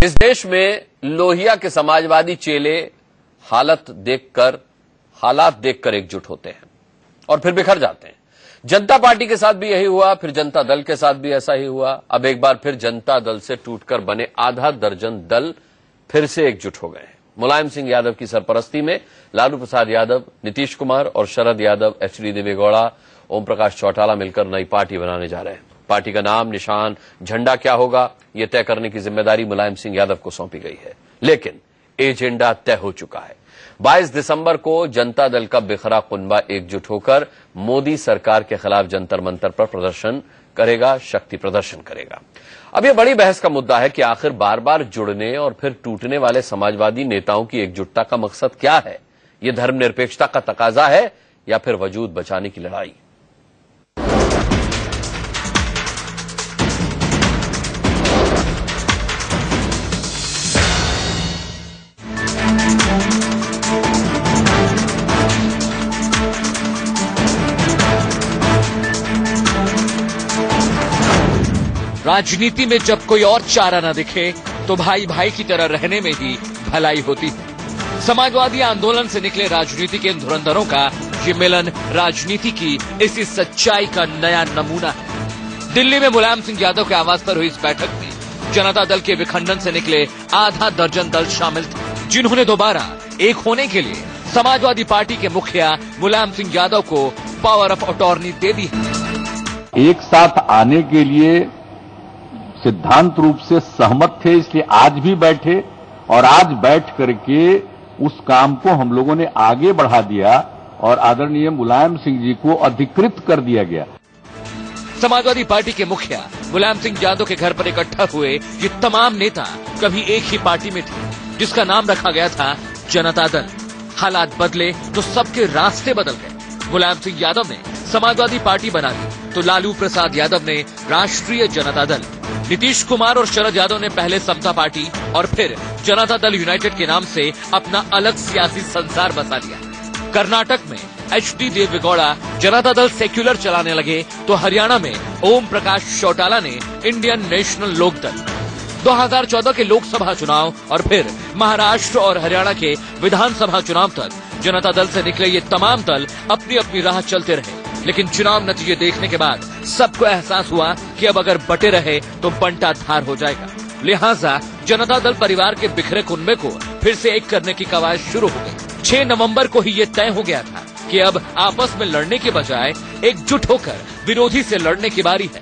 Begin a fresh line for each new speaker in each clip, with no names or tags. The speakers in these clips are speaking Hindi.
इस देश में लोहिया के समाजवादी चेले हालात देखकर एकजुट होते हैं और फिर बिखर जाते हैं। जनता पार्टी के साथ भी यही हुआ, फिर जनता दल के साथ भी ऐसा ही हुआ। अब एक बार फिर जनता दल से टूटकर बने आधा दर्जन दल फिर से एकजुट हो गए हैं। मुलायम सिंह यादव की सरपरस्ती में लालू प्रसाद यादव, नीतीश कुमार और शरद यादव, एचडी देवेगौड़ा, ओम प्रकाश चौटाला मिलकर नई पार्टी बनाने जा रहे हैं। पार्टी का नाम, निशान, झंडा क्या होगा, यह तय करने की जिम्मेदारी मुलायम सिंह यादव को सौंपी गई है। लेकिन एजेंडा तय हो चुका है। 22 दिसंबर को जनता दल का बिखरा कुनबा एकजुट होकर मोदी सरकार के खिलाफ जंतर मंतर पर प्रदर्शन करेगा, शक्ति प्रदर्शन करेगा। अब यह बड़ी बहस का मुद्दा है कि आखिर बार बार जुड़ने और फिर टूटने वाले समाजवादी नेताओं की एकजुटता का मकसद क्या है? यह धर्मनिरपेक्षता का तकाजा है या फिर वजूद बचाने की लड़ाई?
राजनीति में जब कोई और चारा न दिखे तो भाई भाई की तरह रहने में ही भलाई होती है। समाजवादी आंदोलन से निकले राजनीति के इन धुरंधरों का ये मिलन राजनीति की इसी सच्चाई का नया नमूना है। दिल्ली में मुलायम सिंह यादव के आवास पर हुई इस बैठक में जनता दल के विखंडन से निकले आधा दर्जन दल शामिल थे, जिन्होंने दोबारा एक होने के लिए समाजवादी पार्टी के मुखिया मुलायम सिंह यादव को पावर ऑफ अटॉर्नी दे दी है।
एक साथ आने के लिए सिद्धांत रूप से सहमत थे, इसलिए आज भी बैठे और आज बैठ करके उस काम को हम लोगों ने आगे बढ़ा दिया और आदरणीय मुलायम सिंह जी को अधिकृत कर दिया गया।
समाजवादी पार्टी के मुखिया मुलायम सिंह यादव के घर पर इकट्ठा हुए ये तमाम नेता कभी एक ही पार्टी में थे, जिसका नाम रखा गया था जनता दल। हालात बदले तो सबके रास्ते बदल गए। मुलायम सिंह यादव ने समाजवादी पार्टी बना ली तो लालू प्रसाद यादव ने राष्ट्रीय जनता दल, नीतीश कुमार और शरद यादव ने पहले समता पार्टी और फिर जनता दल यूनाइटेड के नाम से अपना अलग सियासी संसार बसा लिया। कर्नाटक में एचडी देवेगौड़ा जनता दल सेक्युलर चलाने लगे तो हरियाणा में ओम प्रकाश चौटाला ने इंडियन नेशनल लोकदल। 2014 के लोकसभा चुनाव और फिर महाराष्ट्र और हरियाणा के विधानसभा चुनाव तक जनता दल से निकले ये तमाम दल अपनी अपनी राह चलते रहे। लेकिन चुनाव नतीजे देखने के बाद सबको एहसास हुआ कि अब अगर बटे रहे तो बंटा धार हो जाएगा। लिहाजा जनता दल परिवार के बिखरे कुनबे को फिर से एक करने की कवायद शुरू हो गई। 6 नवंबर को ही ये तय हो गया था कि अब आपस में लड़ने के बजाय एकजुट होकर विरोधी से लड़ने की बारी है।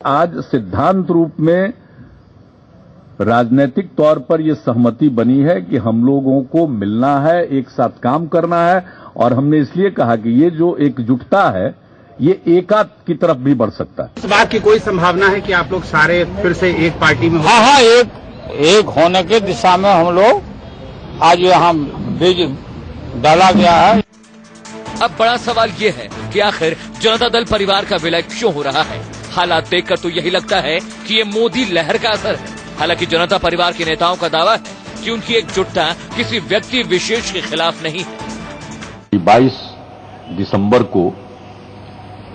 आज सिद्धांत रूप में राजनीतिक तौर पर यह सहमति बनी है कि हम लोगों को मिलना है, एक साथ काम करना है और हमने इसलिए कहा कि ये जो एकजुटता है ये एकात की तरफ भी बढ़ सकता है।
इस बात की कोई संभावना है कि आप लोग सारे फिर से एक पार्टी में?
हाँ, एक होने के दिशा में हम लोग आज यहाँ बीज डाला गया है।
अब बड़ा सवाल ये है कि आखिर जनता दल परिवार का विलय क्यों हो रहा है? हालात देखकर तो यही लगता है कि ये मोदी लहर का असर है। हालांकि जनता परिवार के नेताओं का दावा है कि उनकी एकजुटता किसी व्यक्ति विशेष के खिलाफ नहीं है।
22 दिसंबर को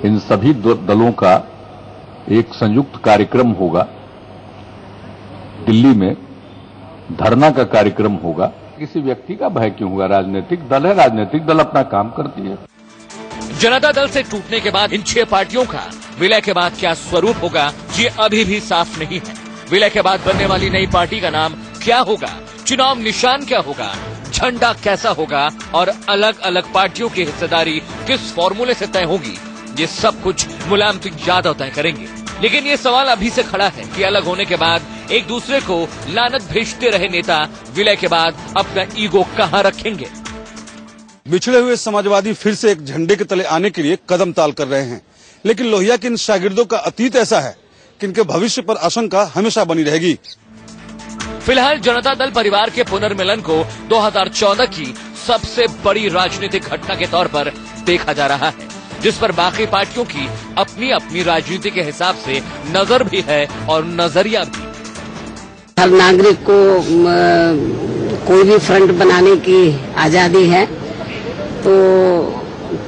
इन सभी दलों का एक संयुक्त कार्यक्रम होगा। दिल्ली में धरना का कार्यक्रम होगा। किसी व्यक्ति का भय क्यों होगा? राजनीतिक दल है, राजनीतिक दल अपना काम करती है।
जनता दल से टूटने के बाद इन 6 पार्टियों का विलय के बाद क्या स्वरूप होगा, ये अभी भी साफ नहीं है। विलय के बाद बनने वाली नई पार्टी का नाम क्या होगा, चुनाव निशान क्या होगा, झंडा कैसा होगा और अलग अलग पार्टियों की हिस्सेदारी किस फॉर्मूले से तय होगी, ये सब कुछ मुलायम सिंह यादव तय करेंगे। लेकिन ये सवाल अभी से खड़ा है कि अलग होने के बाद एक दूसरे को लानत भेजते रहे नेता विलय के बाद अपना ईगो कहां रखेंगे?
बिछड़े हुए समाजवादी फिर से एक झंडे के तले आने के लिए कदम ताल कर रहे हैं। लेकिन लोहिया के इन शागिर्दों का अतीत ऐसा है कि इनके भविष्य पर आशंका हमेशा बनी रहेगी।
फिलहाल जनता दल परिवार के पुनर्मिलन को 2014 की सबसे बड़ी राजनीतिक घटना के तौर पर देखा जा रहा है, जिस पर बाकी पार्टियों की अपनी अपनी राजनीति के हिसाब से नजर भी है और नजरिया भी।
हर नागरिक को कोई भी फ्रंट बनाने की आजादी है, तो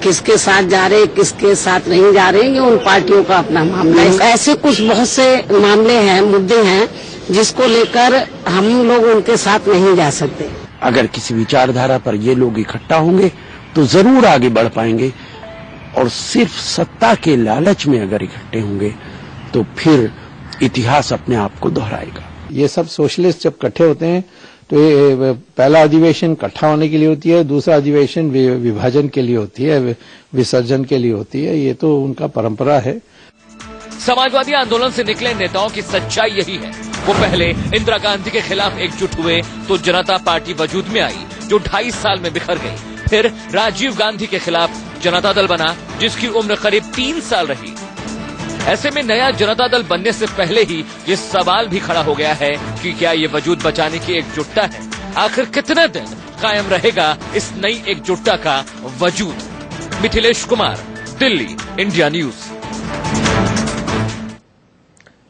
किसके साथ जा रहे किसके साथ नहीं जा रहे ये उन पार्टियों का अपना मामला है। ऐसे कुछ बहुत से मामले हैं, मुद्दे हैं जिसको लेकर हम लोग उनके साथ नहीं जा सकते।
अगर किसी विचारधारा पर ये लोग इकट्ठा होंगे तो जरूर आगे बढ़ पाएंगे, और सिर्फ सत्ता के लालच में अगर इकट्ठे होंगे तो फिर इतिहास अपने आप को दोहराएगा।
ये सब सोशलिस्ट जब इकट्ठे होते हैं तो ये पहला अधिवेशन इकट्ठा होने के लिए होती है, दूसरा अधिवेशन विभाजन के लिए होती है, विसर्जन के लिए होती है। ये तो उनका परंपरा है।
समाजवादी आंदोलन से निकले नेताओं की सच्चाई यही है। वो पहले इंदिरा गांधी के खिलाफ एकजुट हुए तो जनता पार्टी वजूद में आई जो 2.5 साल में बिखर गई। फिर राजीव गांधी के खिलाफ जनता दल बना जिसकी उम्र करीब 3 साल रही। ऐसे में नया जनता दल बनने से पहले ही ये सवाल भी खड़ा हो गया है कि क्या ये वजूद बचाने की एकजुटता है? आखिर कितने दिन कायम रहेगा इस नई एकजुटता का वजूद? Mithilesh Kumar, Delhi, India news.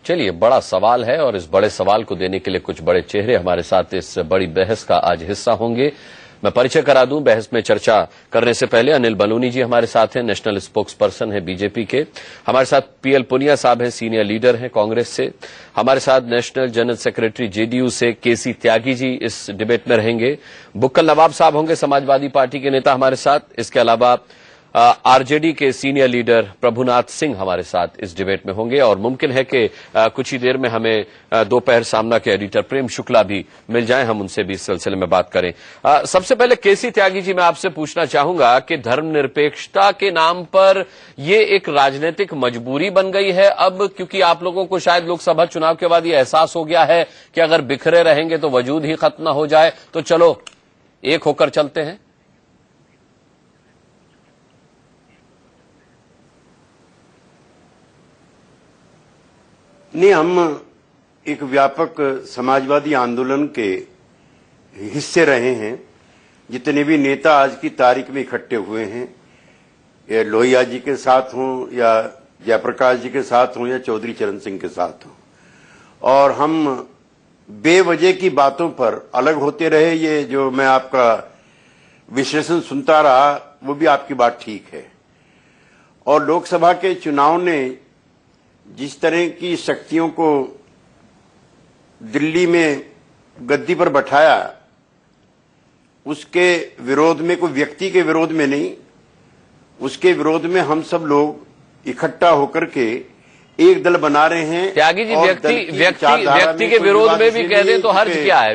चलिए, बड़ा सवाल है और इस बड़े सवाल को देने के लिए कुछ बड़े चेहरे हमारे साथ इस बड़ी बहस का आज हिस्सा होंगे। मैं परिचय करा दूं, बहस में चर्चा करने से पहले अनिल बलूनी जी हमारे साथ हैं, नेशनल स्पोक्स पर्सन है बीजेपी के। हमारे साथ पीएल पुनिया साहब हैं, सीनियर लीडर हैं कांग्रेस से। हमारे साथ नेशनल जनरल सेक्रेटरी जेडीयू से केसी त्यागी जी इस डिबेट में रहेंगे। बुक्कल नवाब साहब होंगे, समाजवादी पार्टी के नेता हमारे साथ। इसके अलावा आरजेडी के सीनियर लीडर प्रभुनाथ सिंह हमारे साथ इस डिबेट में होंगे और मुमकिन है कि कुछ ही देर में हमें दोपहर सामना के एडिटर प्रेम शुक्ला भी मिल जाएं, हम उनसे भी इस सिलसिले में बात करें। सबसे पहले केसी त्यागी जी, मैं आपसे पूछना चाहूंगा कि धर्मनिरपेक्षता के नाम पर ये एक राजनीतिक मजबूरी बन गई है अब, क्योंकि आप लोगों को शायद लोकसभा चुनाव के बाद ये एहसास हो गया है कि अगर बिखरे रहेंगे तो वजूद ही खत्म न हो जाए, तो चलो एक होकर चलते हैं।
नहीं, हम एक व्यापक समाजवादी आंदोलन के हिस्से रहे हैं। जितने भी नेता आज की तारीख में इकट्ठे हुए हैं, या लोहिया जी के साथ हों या जयप्रकाश जी के साथ हों या चौधरी चरण सिंह के साथ हों, और हम बेवजह की बातों पर अलग होते रहे। ये जो मैं आपका विश्लेषण सुनता रहा वो भी आपकी बात ठीक है। और लोकसभा के चुनाव ने जिस तरह की शक्तियों को दिल्ली में गद्दी पर बैठाया, उसके विरोध में, कोई व्यक्ति के विरोध में नहीं, उसके विरोध में हम सब लोग इकट्ठा होकर के एक दल बना रहे हैं।
त्यागी जी, व्यक्ति के विरोध में भी कह दें तो हर्ज क्या है?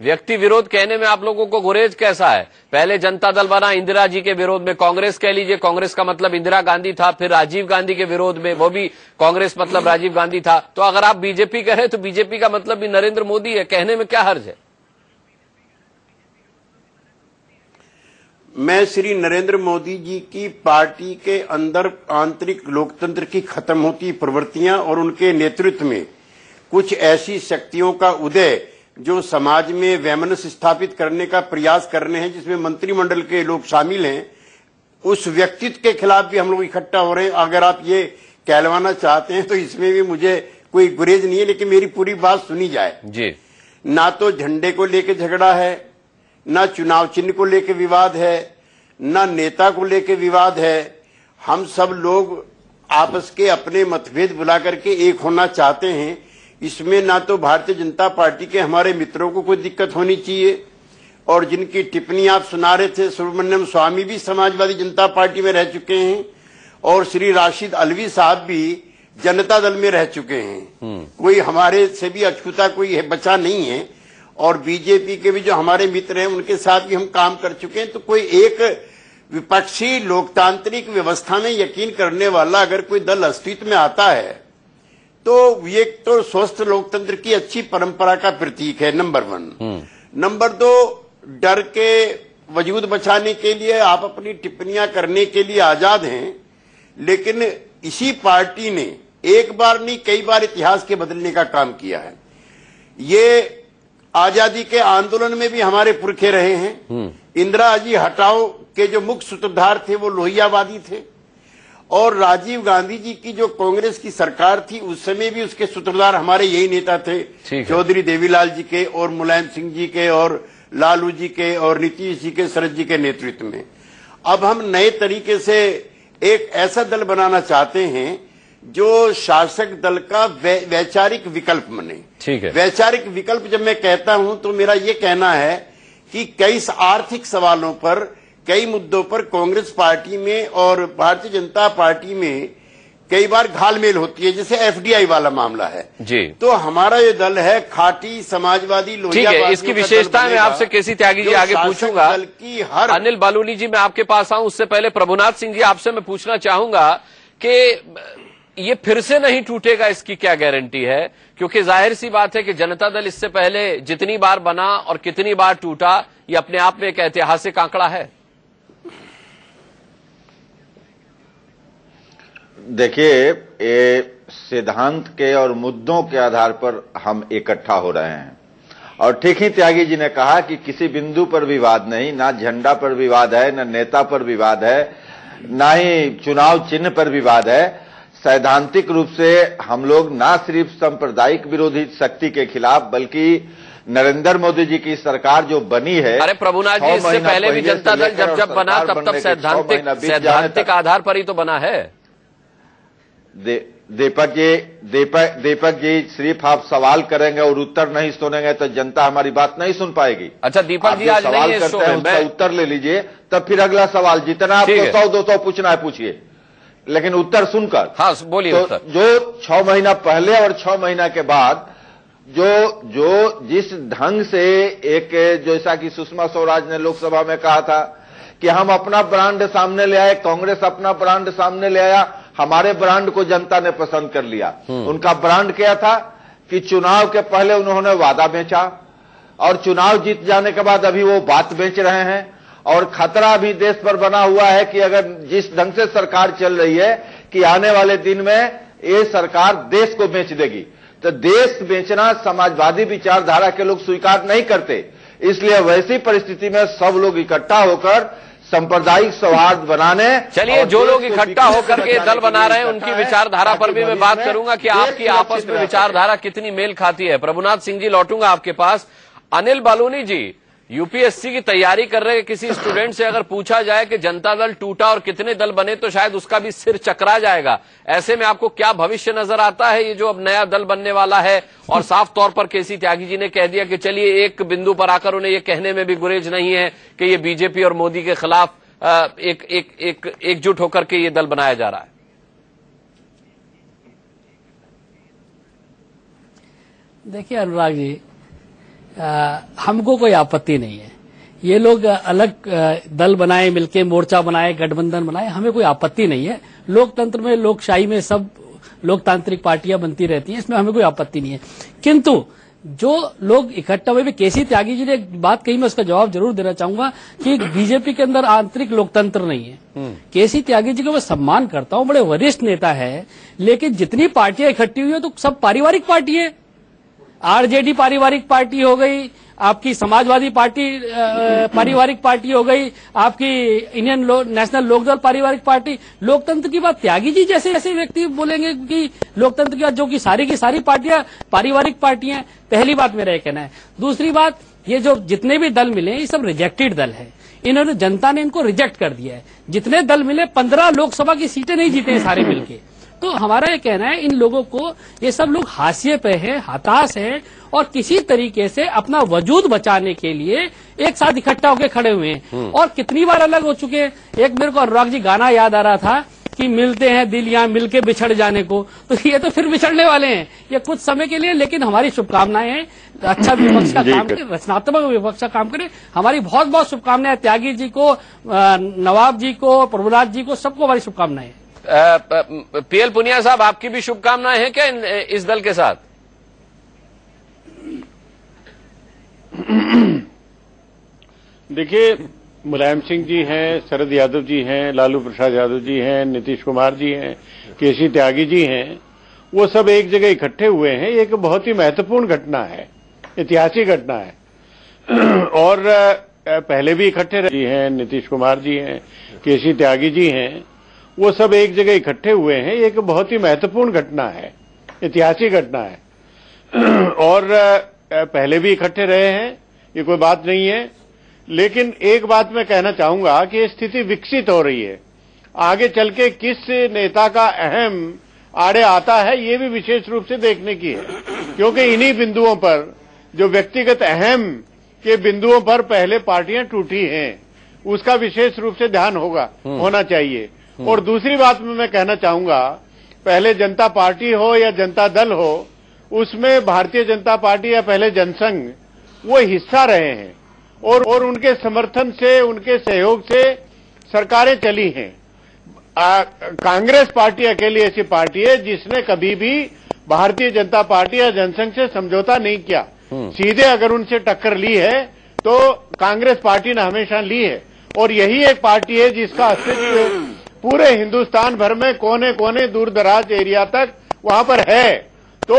व्यक्ति विरोध कहने में आप लोगों को गुरेज कैसा है? पहले जनता दल बना इंदिरा जी के विरोध में, कांग्रेस कह लीजिए, कांग्रेस का मतलब इंदिरा गांधी था, फिर राजीव गांधी के विरोध में, वो भी कांग्रेस मतलब राजीव गांधी था। तो अगर आप बीजेपी कह रहे हैं तो बीजेपी का मतलब भी नरेंद्र मोदी है, कहने में क्या हर्ज है?
मैं श्री नरेंद्र मोदी जी की पार्टी के अंदर आंतरिक लोकतंत्र की खत्म होती प्रवृत्तियां और उनके नेतृत्व में कुछ ऐसी शक्तियों का उदय जो समाज में वैमनस्य स्थापित करने का प्रयास कर रहे हैं, जिसमें मंत्रिमंडल के लोग शामिल हैं, उस व्यक्तित्व के खिलाफ भी हम लोग इकट्ठा हो रहे हैं। अगर आप ये कहलवाना चाहते हैं तो इसमें भी मुझे कोई गुरेज नहीं है, लेकिन मेरी पूरी बात सुनी जाए जी। ना तो झंडे को लेकर झगड़ा है, ना चुनाव चिन्ह को लेकर विवाद है, ना नेता को लेकर विवाद है। हम सब लोग आपस के अपने मतभेद बुला करके एक होना चाहते हैं। इसमें ना तो भारतीय जनता पार्टी के हमारे मित्रों को कोई दिक्कत होनी चाहिए, और जिनकी टिप्पणी आप सुना रहे थे, सुब्रमण्यम स्वामी भी समाजवादी जनता पार्टी में रह चुके हैं और श्री राशिद अलवी साहब भी जनता दल में रह चुके हैं। कोई हमारे से भी अछूता कोई बचा नहीं है, और बीजेपी के भी जो हमारे मित्र हैं उनके साथ भी हम काम कर चुके हैं। तो कोई एक विपक्षी लोकतांत्रिक व्यवस्था में यकीन करने वाला अगर कोई दल अस्तित्व में आता है तो ये तो स्वस्थ लोकतंत्र की अच्छी परंपरा का प्रतीक है, नंबर 1। नंबर 2, डर के वजूद बचाने के लिए आप अपनी टिप्पणियां करने के लिए आजाद हैं, लेकिन इसी पार्टी ने एक बार नहीं कई बार इतिहास के बदलने का काम किया है। ये आजादी के आंदोलन में भी हमारे पुरखे रहे हैं। इंदिरा जी हटाओ के जो मुख्य सूत्रधार थे वो लोहियावादी थे, और राजीव गांधी जी की जो कांग्रेस की सरकार थी उस समय भी उसके सूत्रधार हमारे यही नेता थे, चौधरी देवीलाल जी के और मुलायम सिंह जी के और लालू जी के और नीतीश जी के, शरद जी के नेतृत्व में। अब हम नए तरीके से एक ऐसा दल बनाना चाहते हैं जो शासक दल का वैचारिक विकल्प बने।
ठीक है।
वैचारिक विकल्प जब मैं कहता हूं तो मेरा ये कहना है कि कई आर्थिक सवालों पर, कई मुद्दों पर कांग्रेस पार्टी में और भारतीय जनता पार्टी में कई बार घालमेल होती है, जैसे एफडीआई वाला मामला है
जी।
तो हमारा ये दल है खाटी समाजवादी
ठीक है, इसकी विशेषता मैं आपसे केसी त्यागी जी आगे पूछूंगा।
की हर
अनिल बालूनी जी मैं आपके पास आऊं, उससे पहले प्रभुनाथ सिंह जी आपसे मैं पूछना चाहूंगा कि ये फिर से नहीं टूटेगा, इसकी क्या गारंटी है? क्योंकि जाहिर सी बात है कि जनता दल इससे पहले जितनी बार बना और कितनी बार टूटा, ये अपने आप में एक ऐतिहासिक आंकड़ा है।
देखिए, ये सिद्धांत के और मुद्दों के आधार पर हम इकट्ठा हो रहे हैं और ठीक ही त्यागी जी ने कहा कि किसी बिंदु पर विवाद नहीं, ना झंडा पर विवाद है, ना नेता पर विवाद है, ना ही चुनाव चिन्ह पर विवाद है। सैद्धांतिक रूप से हम लोग ना सिर्फ सांप्रदायिक विरोधी शक्ति के खिलाफ बल्कि नरेंद्र मोदी जी की सरकार जो बनी है।
अरे प्रभुनाथ जी, इससे पहले भी जनता दल जब बना तब सैद्धांतिक आधार पर ही तो बना है।
दीपक जी सिर्फ आप सवाल करेंगे और उत्तर नहीं सुनेंगे तो जनता हमारी बात नहीं सुन पाएगी।
अच्छा दीपक जी, आज
सवाल
नहीं
करते हैं उसका उत्तर ले लीजिए, तब फिर अगला सवाल जितना आपको 100-200 पूछना है पूछिए, लेकिन उत्तर सुनकर।
हाँ बोलिए।
तो जो 6 महीना पहले और 6 महीना के बाद जो जिस ढंग से एक, जैसा कि सुषमा स्वराज ने लोकसभा में कहा था कि हम अपना ब्रांड सामने ले आए, कांग्रेस अपना ब्रांड सामने ले आया, हमारे ब्रांड को जनता ने पसंद कर लिया। उनका ब्रांड क्या था कि चुनाव के पहले उन्होंने वादा बेचा और चुनाव जीत जाने के बाद अभी वो बात बेच रहे हैं और खतरा भी देश पर बना हुआ है कि अगर जिस ढंग से सरकार चल रही है कि आने वाले दिन में ये सरकार देश को बेच देगी। तो देश बेचना समाजवादी विचारधारा के लोग स्वीकार नहीं करते, इसलिए वैसी परिस्थिति में सब लोग इकट्ठा होकर सांप्रदायिक सौहार्द बनाने।
चलिए, जो लोग इकट्ठा होकर के दल बना रहे हैं उनकी विचारधारा पर भी मैं बात करूंगा कि आपकी आपस में विचारधारा कितनी मेल खाती है। प्रभुनाथ सिंह जी, लौटूंगा आपके पास। अनिल बालूनी जी, यूपीएससी की तैयारी कर रहे किसी स्टूडेंट से अगर पूछा जाए कि जनता दल टूटा और कितने दल बने तो शायद उसका भी सिर चकरा जाएगा। ऐसे में आपको क्या भविष्य नजर आता है, ये जो अब नया दल बनने वाला है? और साफ तौर पर केसी त्यागी जी ने कह दिया कि चलिए, एक बिंदु पर आकर उन्हें ये कहने में भी गुरेज नहीं है कि ये बीजेपी और मोदी के खिलाफ एकजुट होकर के ये दल बनाया जा रहा है।
देखिए अनुराग जी, हमको कोई आपत्ति नहीं है, ये लोग अलग दल बनाए, मिलके मोर्चा बनाए, गठबंधन बनाए, हमें कोई आपत्ति नहीं है। लोकतंत्र में, लोकशाही में सब लोकतांत्रिक पार्टियां बनती रहती हैं, इसमें हमें कोई आपत्ति नहीं है। किंतु जो लोग इकट्ठा हुए, केसी त्यागी जी ने एक बात कही, मैं उसका जवाब जरूर देना चाहूंगा कि बीजेपी के अंदर आंतरिक लोकतंत्र नहीं है। केसी त्यागी जी को मैं सम्मान करता हूं, बड़े वरिष्ठ नेता है, लेकिन जितनी पार्टियां इकट्ठी हुई है तो सब पारिवारिक पार्टी है। आरजेडी पारिवारिक पार्टी हो गई, आपकी समाजवादी पार्टी पारिवारिक पार्टी हो गई, आपकी इंडियन नेशनल लोकदल पारिवारिक पार्टी। लोकतंत्र की बात त्यागी जी जैसे ऐसे व्यक्ति बोलेंगे कि लोकतंत्र की बात, जो कि सारी की सारी पार्टियां पारिवारिक पार्टियां। पहली बात मेरा ये कहना है। दूसरी बात, ये जो जितने भी दल मिले ये सब रिजेक्टेड दल है, इन्होंने, जनता ने इनको रिजेक्ट कर दिया है। जितने दल मिले 15 लोकसभा की सीटें नहीं जीते हैं सारे मिलके। तो हमारा ये कहना है, इन लोगों को, ये सब लोग हाशिए पे है, हताश है और किसी तरीके से अपना वजूद बचाने के लिए एक साथ इकट्ठा होकर खड़े हुए हैं और कितनी बार अलग हो चुके हैं। एक मेरे को अनुराग जी गाना याद आ रहा था कि मिलते हैं दिल यहाँ मिलके बिछड़ जाने को, तो ये तो फिर बिछड़ने वाले हैं, ये कुछ समय के लिए। लेकिन हमारी शुभकामनाएं हैं, अच्छा विपक्ष का काम करे, रचनात्मक विपक्ष का काम करे। हमारी बहुत बहुत शुभकामनाएं त्यागी जी को, नवाब जी को, प्रभुनाथ जी को, सबको हमारी शुभकामनाएं।
पीएल पुनिया साहब, आपकी भी शुभकामनाएं हैं क्या इस दल के साथ?
देखिए, मुलायम सिंह जी हैं, शरद यादव जी हैं, लालू प्रसाद यादव जी हैं, नीतीश कुमार जी हैं, केसी त्यागी जी हैं, वो सब एक जगह इकट्ठे हुए हैं। ये एक बहुत ही महत्वपूर्ण घटना है, ऐतिहासिक घटना है। और पहले भी इकट्ठे रहे हैं, नीतीश कुमार जी हैं, केसी त्यागी जी हैं, वो सब एक जगह इकट्ठे हुए हैं। ये एक बहुत ही महत्वपूर्ण घटना है, ऐतिहासिक घटना है। और पहले भी इकट्ठे रहे हैं, ये कोई बात नहीं है। लेकिन एक बात मैं कहना चाहूंगा कि स्थिति विकसित हो रही है। आगे चल के किस नेता का अहम आड़े आता है, ये भी विशेष रूप से देखने की है, क्योंकि इन्हीं बिंदुओं पर, जो व्यक्तिगत अहम के बिंदुओं पर पहले पार्टियां टूटी हैं, उसका विशेष रूप से ध्यान होना चाहिए। और दूसरी बात में मैं कहना चाहूंगा, पहले जनता पार्टी हो या जनता दल हो, उसमें भारतीय जनता पार्टी या पहले जनसंघ वो हिस्सा रहे हैं और उनके समर्थन से, उनके सहयोग से सरकारें चली हैं। कांग्रेस पार्टी अकेली ऐसी पार्टी है जिसने कभी भी भारतीय जनता पार्टी या जनसंघ से समझौता नहीं किया। सीधे अगर उनसे टक्कर ली है तो कांग्रेस पार्टी ने हमेशा ली है, और यही एक पार्टी है जिसका अस्तित्व पूरे हिंदुस्तान भर में कोने कोने, दूर दराज एरिया तक वहां पर है। तो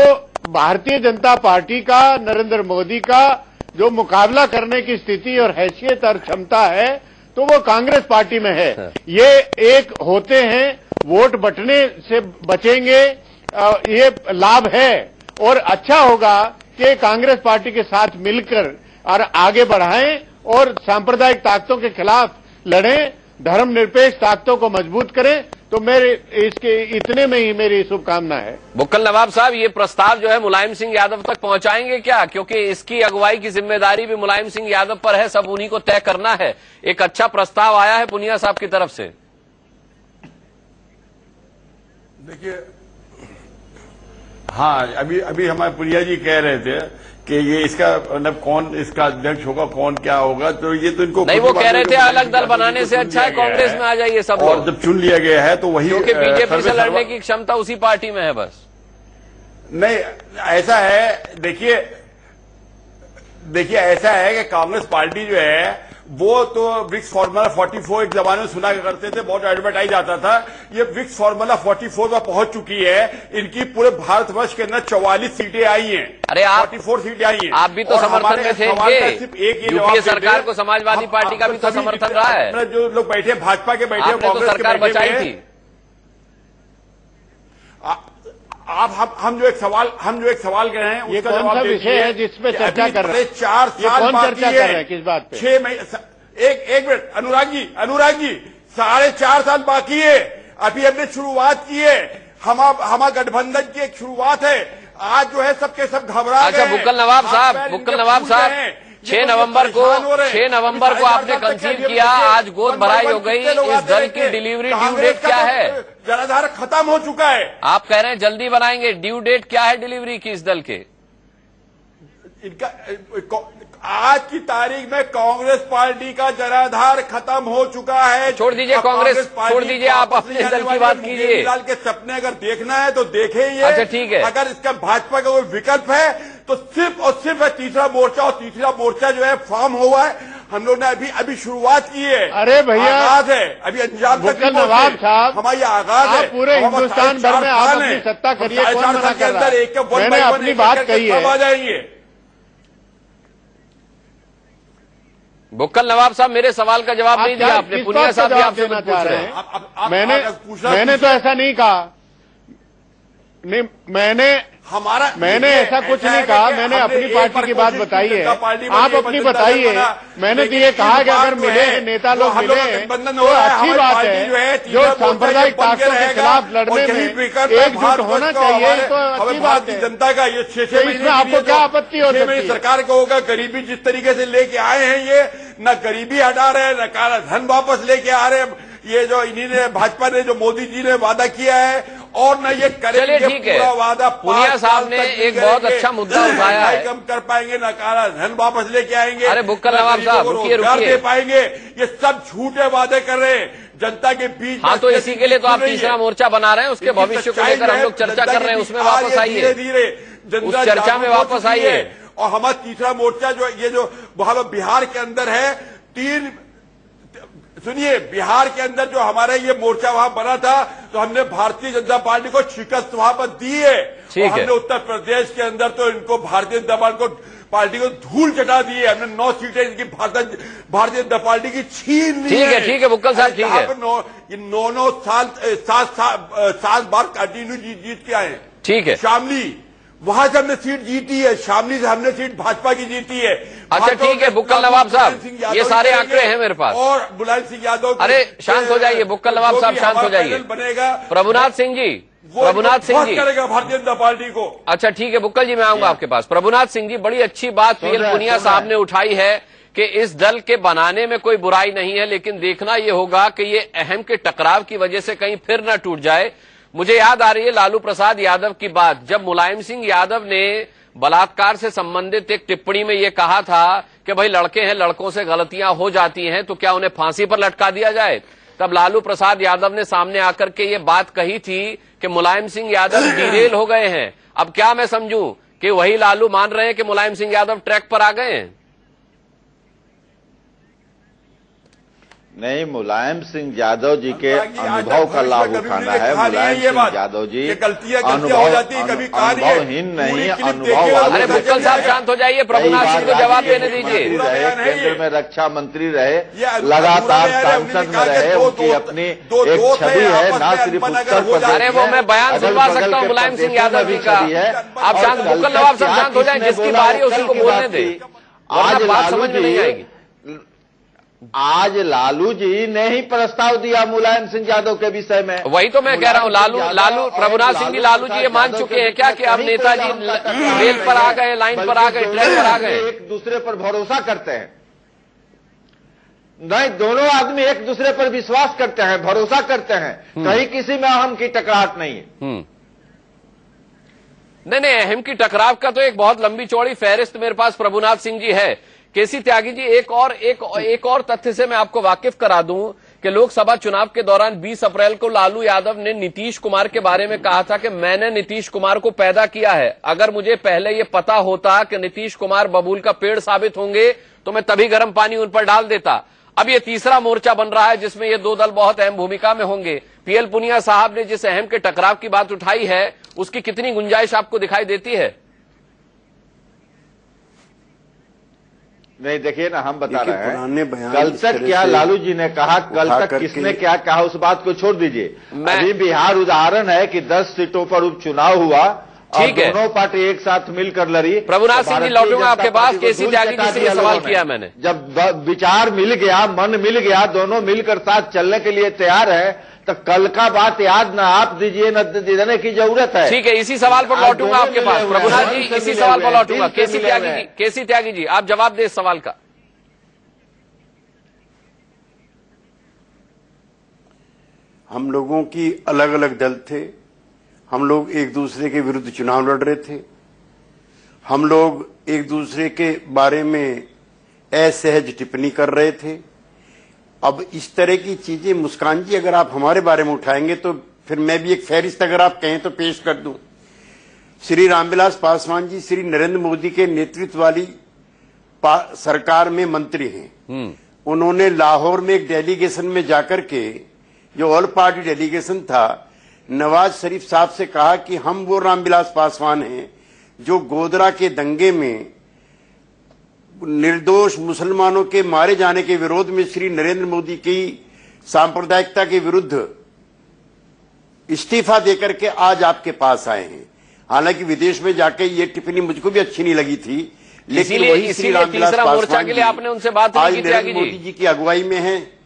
भारतीय जनता पार्टी का, नरेंद्र मोदी का जो मुकाबला करने की स्थिति और हैसियत और क्षमता है, तो वो कांग्रेस पार्टी में है। ये एक होते हैं, वोट बंटने से बचेंगे, ये लाभ है। और अच्छा होगा कि कांग्रेस पार्टी के साथ मिलकर और आगे बढ़ाएं और सांप्रदायिक ताकतों के खिलाफ लड़ें, धर्मनिरपेक्ष ताकतों को मजबूत करें। तो मेरे इसके इतने में ही मेरी शुभकामना है।
बुक्कल नवाब साहब, ये प्रस्ताव जो है मुलायम सिंह यादव तक पहुंचाएंगे क्या? क्योंकि इसकी अगुवाई की जिम्मेदारी भी मुलायम सिंह यादव पर है, सब उन्हीं को तय करना है। एक अच्छा प्रस्ताव आया है पुनिया साहब की तरफ से।
देखिए, हाँ, अभी हमारे पुनिया जी कह रहे थे कि ये इसका मतलब कौन इसका अध्यक्ष होगा, कौन क्या होगा, तो ये तो इनको
नहीं, वो कह रहे थे अलग दल बनाने से अच्छा है कांग्रेस में आ जाइए सब।
और जब चुन लिया गया है तो वही,
क्योंकि बीजेपी से लड़ने की क्षमता उसी पार्टी में है बस।
नहीं, ऐसा है, देखिए ऐसा है कि कांग्रेस पार्टी जो है वो तो विक्स फार्मूला 44 एक जमाने में सुना करते थे, बहुत एडवर्टाइज आता था। ये विक्स फार्मूला 44 में पहुंच चुकी है। इनकी पूरे भारतवर्ष के अंदर 44 सीटें आई हैं।
अरे आप
44 सीटें आई हैं।
आप भी तो समर्थन में थे इनके। यूपीए सरकार को समाजवादी पार्टी का भी तो समर्थन रहा है।
जो लोग बैठे, भाजपा के बैठे, कांग्रेस के बैठे
बचाई थी।
आप हम जो एक सवाल कर रहे हैं,
ये कौन सा विषय है जिसपे चर्चा कर रहे हैं?
4 साल
कौन चर्चा कर रहे हैं, किस बात पे?
6 महीने, एक मिनट, अनुराग जी 4.5 साल बाकी है। अभी हमने शुरुआत की है, हमारा गठबंधन की एक शुरुआत है। आज जो है सबके सब घबरा गए।
अच्छा, बुक्कल नवाब साहब 6 नवंबर को आपने कंसीव किया, आज गोद भराई हो गई। इस दल की डिलीवरी ड्यू डेट क्या है?
जनाधार खत्म हो चुका है।
आप कह रहे हैं जल्दी बनाएंगे, ड्यू डेट क्या है डिलीवरी की इस दल के?
इनका आज की तारीख में कांग्रेस पार्टी का जनाधार खत्म हो चुका है।
छोड़ दीजिए कांग्रेस, छोड़ दीजिए, आप अपने दल की बात कीजिए।
लाल के सपने अगर देखना है तो देखे ही।
अच्छा ठीक है,
अगर इसका भाजपा का कोई विकल्प है तो सिर्फ और सिर्फ है तीसरा मोर्चा, और तीसरा मोर्चा जो है फॉर्म हुआ है। हम लोग ने अभी शुरुआत की है।
अरे भैया,
आगाज है, अभी अंजाम तक
नवाब साहब,
हमारी आगाज है।
पूरे हिंदुस्तान भर में आप अपनी सत्ता करिए, कौन मना कर रहा है? मैंने अपनी बात कही है।
आ जाएंगे।
बुक्कल नवाब साहब, मेरे सवाल का जवाब नहीं दिया आपने। पुनिया साहब भी आपसे पूछ रहे हैं।
मैंने तो ऐसा नहीं कहा। नहीं, मैंने ऐसा कुछ नहीं कहा। मैंने अपनी पार्टी की बात बताई है, आप अपनी बताइए। मैंने तो ये कहा कि अगर मिले नेता लोग मिले तो अच्छी बात है। जो सांप्रदायिक ताकतों के खिलाफ लड़ने में एकजुट होना चाहिए, तो अच्छी बात है।
जनता का ये 6 महीने,
इसमें आपको क्या आपत्ति हो सकती है?
सरकार को होगा, गरीबी जिस तरीके से लेके आए हैं, ये न गरीबी हटा रहे, न काला धन वापस लेके आ रहे हैं। ये जो इन्हीं भाजपा ने, जो मोदी जी ने वादा किया है, और न ये करेंगे पूरा वादा।
पुनिया साहब ने एक बहुत अच्छा मुद्दा उठाया है।
कम कर पाएंगे, न काला धन वापस लेके आएंगे।
अरे बुक्कल नवाब साहब, रुकिए
दे पाएंगे। ये सब झूठे वादे कर रहे हैं जनता के बीच।
हाँ, तो इसी के लिए तो आप तीसरा मोर्चा बना रहे हैं, उसके भविष्य को लेकर हम लोग चर्चा कर रहे हैं। उसमें वापस आइए,
धीरे धीरे
उस चर्चा में वापस आइए।
और हमारा तीसरा मोर्चा जो ये जो बिहार के अंदर है, सुनिए, बिहार के अंदर जो हमारा ये मोर्चा वहां बना था, तो हमने भारतीय जनता पार्टी को शिकस्त वहां पर दी है। और हमने उत्तर प्रदेश के अंदर तो इनको भारतीय जनता पार्टी को धूल चटा दी है। हमने 9 सीटें इनकी भारतीय जनता पार्टी की छीन ली है।
ठीक है बुक्कल साहब, ठीक है।
9 साल 7 बार कंटिन्यू जीत के आए।
ठीक है।
शामली, वहां से हमने सीट जीती है। शामली से हमने सीट भाजपा की जीती है।
अच्छा ठीक है बुक्कल नवाब साहब, ये सारे आंकड़े हैं मेरे पास।
और मुलायम सिंह यादव,
अरे शांत हो जाइए बुक्कल नवाब साहब, शांत हो जाइए।
बनेगा
प्रभुनाथ सिंह जी, प्रभुनाथ सिंह जी
करेगा भारतीय जनता पार्टी को।
अच्छा ठीक है बुक्कल जी, मैं आऊंगा आपके पास। प्रभुनाथ सिंह जी, बड़ी अच्छी बात पीएल पुनिया साहब ने उठाई है कि इस दल के बनाने में कोई बुराई नहीं है, लेकिन देखना यह होगा कि ये अहम के टकराव की वजह से कहीं फिर न टूट जाए। मुझे याद आ रही है लालू प्रसाद यादव की बात, जब मुलायम सिंह यादव ने बलात्कार से संबंधित एक टिप्पणी में यह कहा था कि भाई लड़के हैं, लड़कों से गलतियां हो जाती हैं तो क्या उन्हें फांसी पर लटका दिया जाए। तब लालू प्रसाद यादव ने सामने आकर के ये बात कही थी कि मुलायम सिंह यादव डिरेल हो गए हैं। अब क्या मैं समझूं कि वही लालू मान रहे हैं कि मुलायम सिंह यादव ट्रैक पर आ गए हैं?
नहीं, मुलायम सिंह यादव जी के अनुभव का लाभ उठाना है। मुलायम सिंह यादव जी अनुभवहीन नहीं, अनुभव वाले।
बुक्कल साहब शांत हो जाइए, प्रभुनाथ सिंह को जवाब देने दीजिए।
केंद्र में रक्षा मंत्री रहे, लगातार सांसद में रहे, उनकी अपनी एक छवि है, न सिर्फ उत्तर प्रदेश।
अरे वो मैं बयान सुनवा सकता हूँ मुलायम सिंह यादव जी का। आप शांत, बुक्कल नवाब साहब शांत हो जाए, जिसकी बारी उसी को बोलने दे। आज बात समझ में नहीं आएगी।
आज लालू जी ने ही प्रस्ताव दिया मुलायम सिंह यादव के विषय में।
वही तो मैं कह रहा हूँ, लालू प्रभुनाथ सिंह जी, लालू जी ये मान चुके हैं क्या कि अब नेताजी रेल पर आ गए, लाइन पर आ गए, ट्रैक पर आ गए?
एक दूसरे पर भरोसा करते हैं। नहीं, दोनों आदमी एक दूसरे पर विश्वास करते हैं, भरोसा करते हैं, कहीं किसी में अहम की टकराहट नहीं है।
नहीं, अहम की टकराव का तो एक बहुत लंबी चौड़ी फहरिस्त मेरे पास प्रभुनाथ सिंह जी है। केसी त्यागी जी, एक और तथ्य से मैं आपको वाकिफ करा दूं कि लोकसभा चुनाव के दौरान 20 अप्रैल को लालू यादव ने नीतीश कुमार के बारे में कहा था कि मैंने नीतीश कुमार को पैदा किया है। अगर मुझे पहले ये पता होता कि नीतीश कुमार बबूल का पेड़ साबित होंगे तो मैं तभी गर्म पानी उन पर डाल देता। अब ये तीसरा मोर्चा बन रहा है जिसमें ये दो दल बहुत अहम भूमिका में होंगे। पीएल पुनिया साहब ने जिस अहम के टकराव की बात उठाई है उसकी कितनी गुंजाइश आपको दिखाई देती है?
नहीं, देखिए ना, हम बता रहे हैं कल तक क्या लालू जी ने कहा, कल तक किसने क्या कहा, उस बात को छोड़ दीजिए। अभी बिहार उदाहरण है कि 10 सीटों पर उपचुनाव हुआ और दोनों पार्टी एक साथ मिलकर लड़ी।
प्रभुनाथ सिंह जी, लौटूंगा आपके पास। केसी त्यागी जी से सवाल किया मैंने।
जब विचार मिल गया, मन मिल गया, दोनों मिलकर साथ चलने के लिए तैयार है, तो कल का बात याद ना आप दीजिए न देने की जरूरत है।
ठीक है, इसी सवाल पर लौटूंगा आपके पास प्रभुनाथ जी, इसी सवाल पर लौटूंगा। केसी त्यागी जी, आप जवाब दें इस सवाल का।
हम लोगों की अलग अलग दल थे, हम लोग एक दूसरे के विरुद्ध चुनाव लड़ रहे थे, हम लोग एक दूसरे के बारे में असहज टिप्पणी कर रहे थे। अब इस तरह की चीजें मुस्कान जी अगर आप हमारे बारे में उठाएंगे तो फिर मैं भी एक फहरिस्त अगर आप कहें तो पेश कर दूं। श्री रामविलास पासवान जी श्री नरेंद्र मोदी के नेतृत्व वाली सरकार में मंत्री हैं। उन्होंने लाहौर में एक डेलीगेशन में जाकर के, जो ऑल पार्टी डेलीगेशन था, नवाज शरीफ साहब से कहा कि हम वो रामविलास पासवान हैं जो गोधरा के दंगे में निर्दोष मुसलमानों के मारे जाने के विरोध में श्री नरेंद्र मोदी की सांप्रदायिकता के विरुद्ध इस्तीफा देकर के आज आपके पास आए हैं। हालांकि विदेश में जाके ये टिप्पणी मुझको भी अच्छी नहीं लगी थी, लेकिन वही श्री रामविलास पासवान
के लिए आपने उनसे बात
आज नरेंद्र मोदी जी की अगुवाई में है।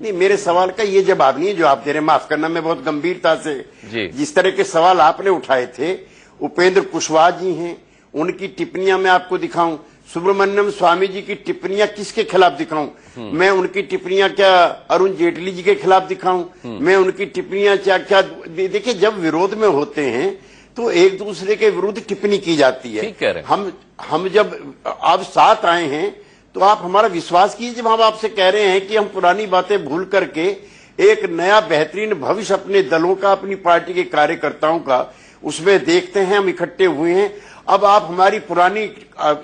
नहीं, मेरे सवाल का ये जवाब नहीं है जो आप दे रहे, माफ करना, मैं बहुत गंभीरता से जिस तरह के सवाल आपने उठाए थे। उपेंद्र कुशवाहा जी हैं, उनकी टिप्पणियां मैं आपको दिखाऊं। सुब्रमण्यम स्वामी जी की टिप्पणियां किसके खिलाफ दिखाऊं? मैं उनकी टिप्पणियां क्या अरुण जेटली जी के खिलाफ दिखाऊं? मैं उनकी टिप्पणियां क्या देखिए, जब विरोध में होते हैं तो एक दूसरे के विरुद्ध टिप्पणी की जाती है। हम जब आप साथ आए हैं तो आप हमारा विश्वास कीजिए, जब हम आपसे कह रहे हैं कि हम पुरानी बातें भूल करके एक नया बेहतरीन भविष्य अपने दलों का, अपनी पार्टी के कार्यकर्ताओं का उसमें देखते हैं, हम इकट्ठे हुए हैं। अब आप हमारी पुरानी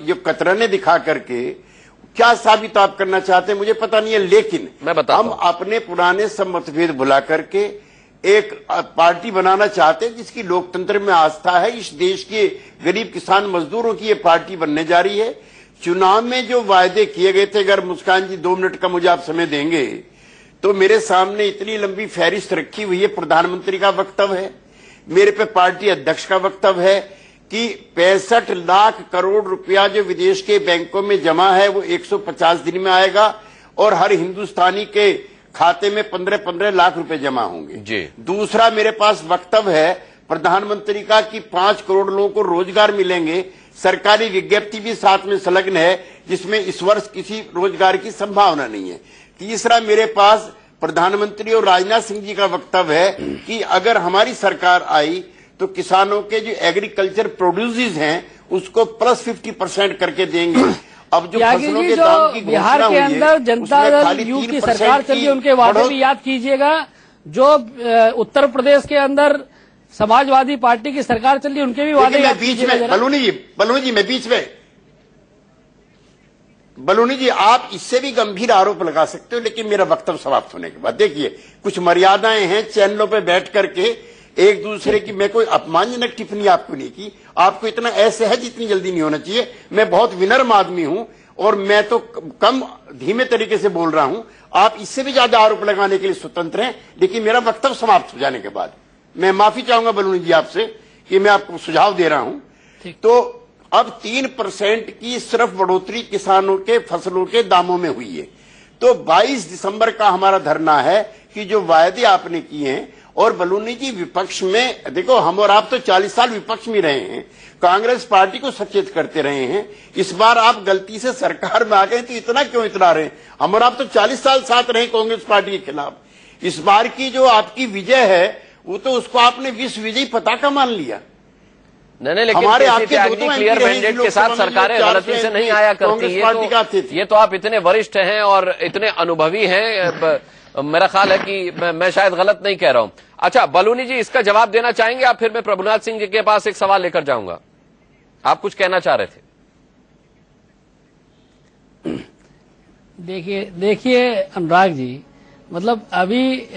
जो कतरने दिखा करके क्या साबित आप करना चाहते हैं मुझे पता नहीं है, लेकिन हम अपने पुराने सब मतभेद भुला करके एक पार्टी बनाना चाहते हैं जिसकी लोकतंत्र में आस्था है। इस देश के गरीब किसान मजदूरों की ये पार्टी बनने जा रही है। चुनाव में जो वायदे किए गए थे, अगर मुस्कान जी 2 मिनट का मुझे आप समय देंगे तो मेरे सामने इतनी लंबी फहरिस्त रखी हुई है। प्रधानमंत्री का वक्तव्य है, मेरे पे पार्टी अध्यक्ष का वक्तव्य है कि 65 लाख करोड़ रुपया जो विदेश के बैंकों में जमा है वो 150 दिन में आएगा और हर हिंदुस्तानी के खाते में 15-15 लाख रुपए जमा होंगे।
जी।
दूसरा मेरे पास वक्तव्य है प्रधानमंत्री का कि 5 करोड़ लोगों को रोजगार मिलेंगे। सरकारी विज्ञप्ति भी साथ में संलग्न है जिसमें इस वर्ष किसी रोजगार की संभावना नहीं है। तीसरा मेरे पास प्रधानमंत्री और राजनाथ सिंह जी का वक्तव्य है कि अगर हमारी सरकार आई तो किसानों के जो एग्रीकल्चर प्रोड्यूसेस हैं उसको प्लस 50% करके देंगे। अब जो फसलों के दाम की
बिहार के अंदर जनता दल यू की सरकार चल रही है, उनके वादे भी याद कीजिएगा। जो उत्तर प्रदेश के अंदर समाजवादी पार्टी की सरकार चल रही है, उनके भी वादे याद कीजिएगा।
बलूनी जी मैं बीच में, बलूनी जी आप इससे भी गंभीर आरोप लगा सकते हो, लेकिन मेरा वक्तव्य समाप्त होने के बाद देखिए कुछ मर्यादाएं हैं। चैनलों पे बैठ करके एक दूसरे की, मैं कोई अपमानजनक टिप्पणी आपको नहीं की, आपको इतना असहज इतनी जल्दी नहीं होना चाहिए। मैं बहुत विनम्र आदमी हूं और मैं तो कम धीमे तरीके से बोल रहा हूं। आप इससे भी ज्यादा आरोप लगाने के लिए स्वतंत्र हैं, लेकिन मेरा वक्तव्य समाप्त हो जाने के बाद मैं माफी चाहूंगा बलूनी जी आपसे कि मैं आपको सुझाव दे रहा हूं। तो अब 3% की सिर्फ बढ़ोतरी किसानों के फसलों के दामों में हुई है। तो 22 दिसंबर का हमारा धरना है कि जो वायदे आपने किए हैं, और बलूनी जी विपक्ष में देखो, हम और आप तो 40 साल विपक्ष में रहे हैं, कांग्रेस पार्टी को सचेत करते रहे हैं। इस बार आप गलती से सरकार में आ गए तो इतना क्यों इतरा रहे हैं? हम और आप तो 40 साल साथ रहे कांग्रेस पार्टी के खिलाफ। इस बार की जो आपकी विजय है वो तो उसको आपने विश्व विजयी पताका मान लिया।
नहीं, लेकिन
हमारे
आपके क्लियर मैंडेट के साथ सरकारें गलती से नहीं आया करती। ये तो आप इतने वरिष्ठ हैं और इतने अनुभवी हैं, मेरा ख्याल है कि मैं शायद गलत नहीं कह रहा हूं। अच्छा बलूनी जी, इसका जवाब देना चाहेंगे आप? फिर मैं प्रभुनाथ सिंह जी के पास एक सवाल लेकर जाऊंगा। आप कुछ कहना चाह रहे थे?
देखिए अनुराग जी, मतलब अभी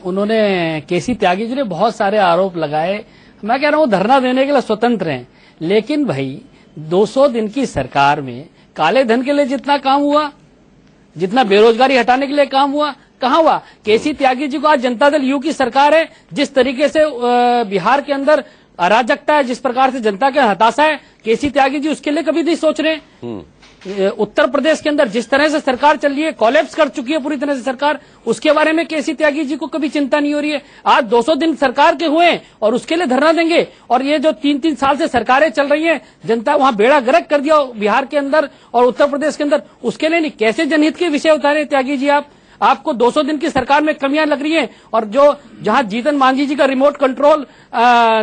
उन्होंने केसी त्यागी जी ने बहुत सारे आरोप लगाए। मैं कह रहा हूं धरना देने के लिए स्वतंत्र हैं, लेकिन भाई 200 दिन की सरकार में काले धन के लिए जितना काम हुआ, जितना बेरोजगारी हटाने के लिए काम हुआ, कहां हुआ? केसी त्यागी जी को आज जनता दल यू की सरकार है। जिस तरीके से बिहार के अंदर अराजकता है, जिस प्रकार से जनता के हताशा है, केसी त्यागी जी उसके लिए कभी नहीं सोच रहे। उत्तर प्रदेश के अंदर जिस तरह से सरकार चल रही है, कोलैप्स कर चुकी है पूरी तरह से सरकार, उसके बारे में केसी त्यागी जी को कभी चिंता नहीं हो रही है। आज 200 दिन सरकार के हुए और उसके लिए धरना देंगे। और ये जो 3-3 साल से सरकारें चल रही हैं, जनता वहां बेड़ा गर्क कर दिया बिहार के अंदर और उत्तर प्रदेश के अंदर, उसके लिए नहीं। कैसे जनहित के विषय उतारे त्यागी जी आप? आपको 200 दिन की सरकार में कमियां लग रही हैं, और जो जहां जीतन मांझी जी का रिमोट कंट्रोल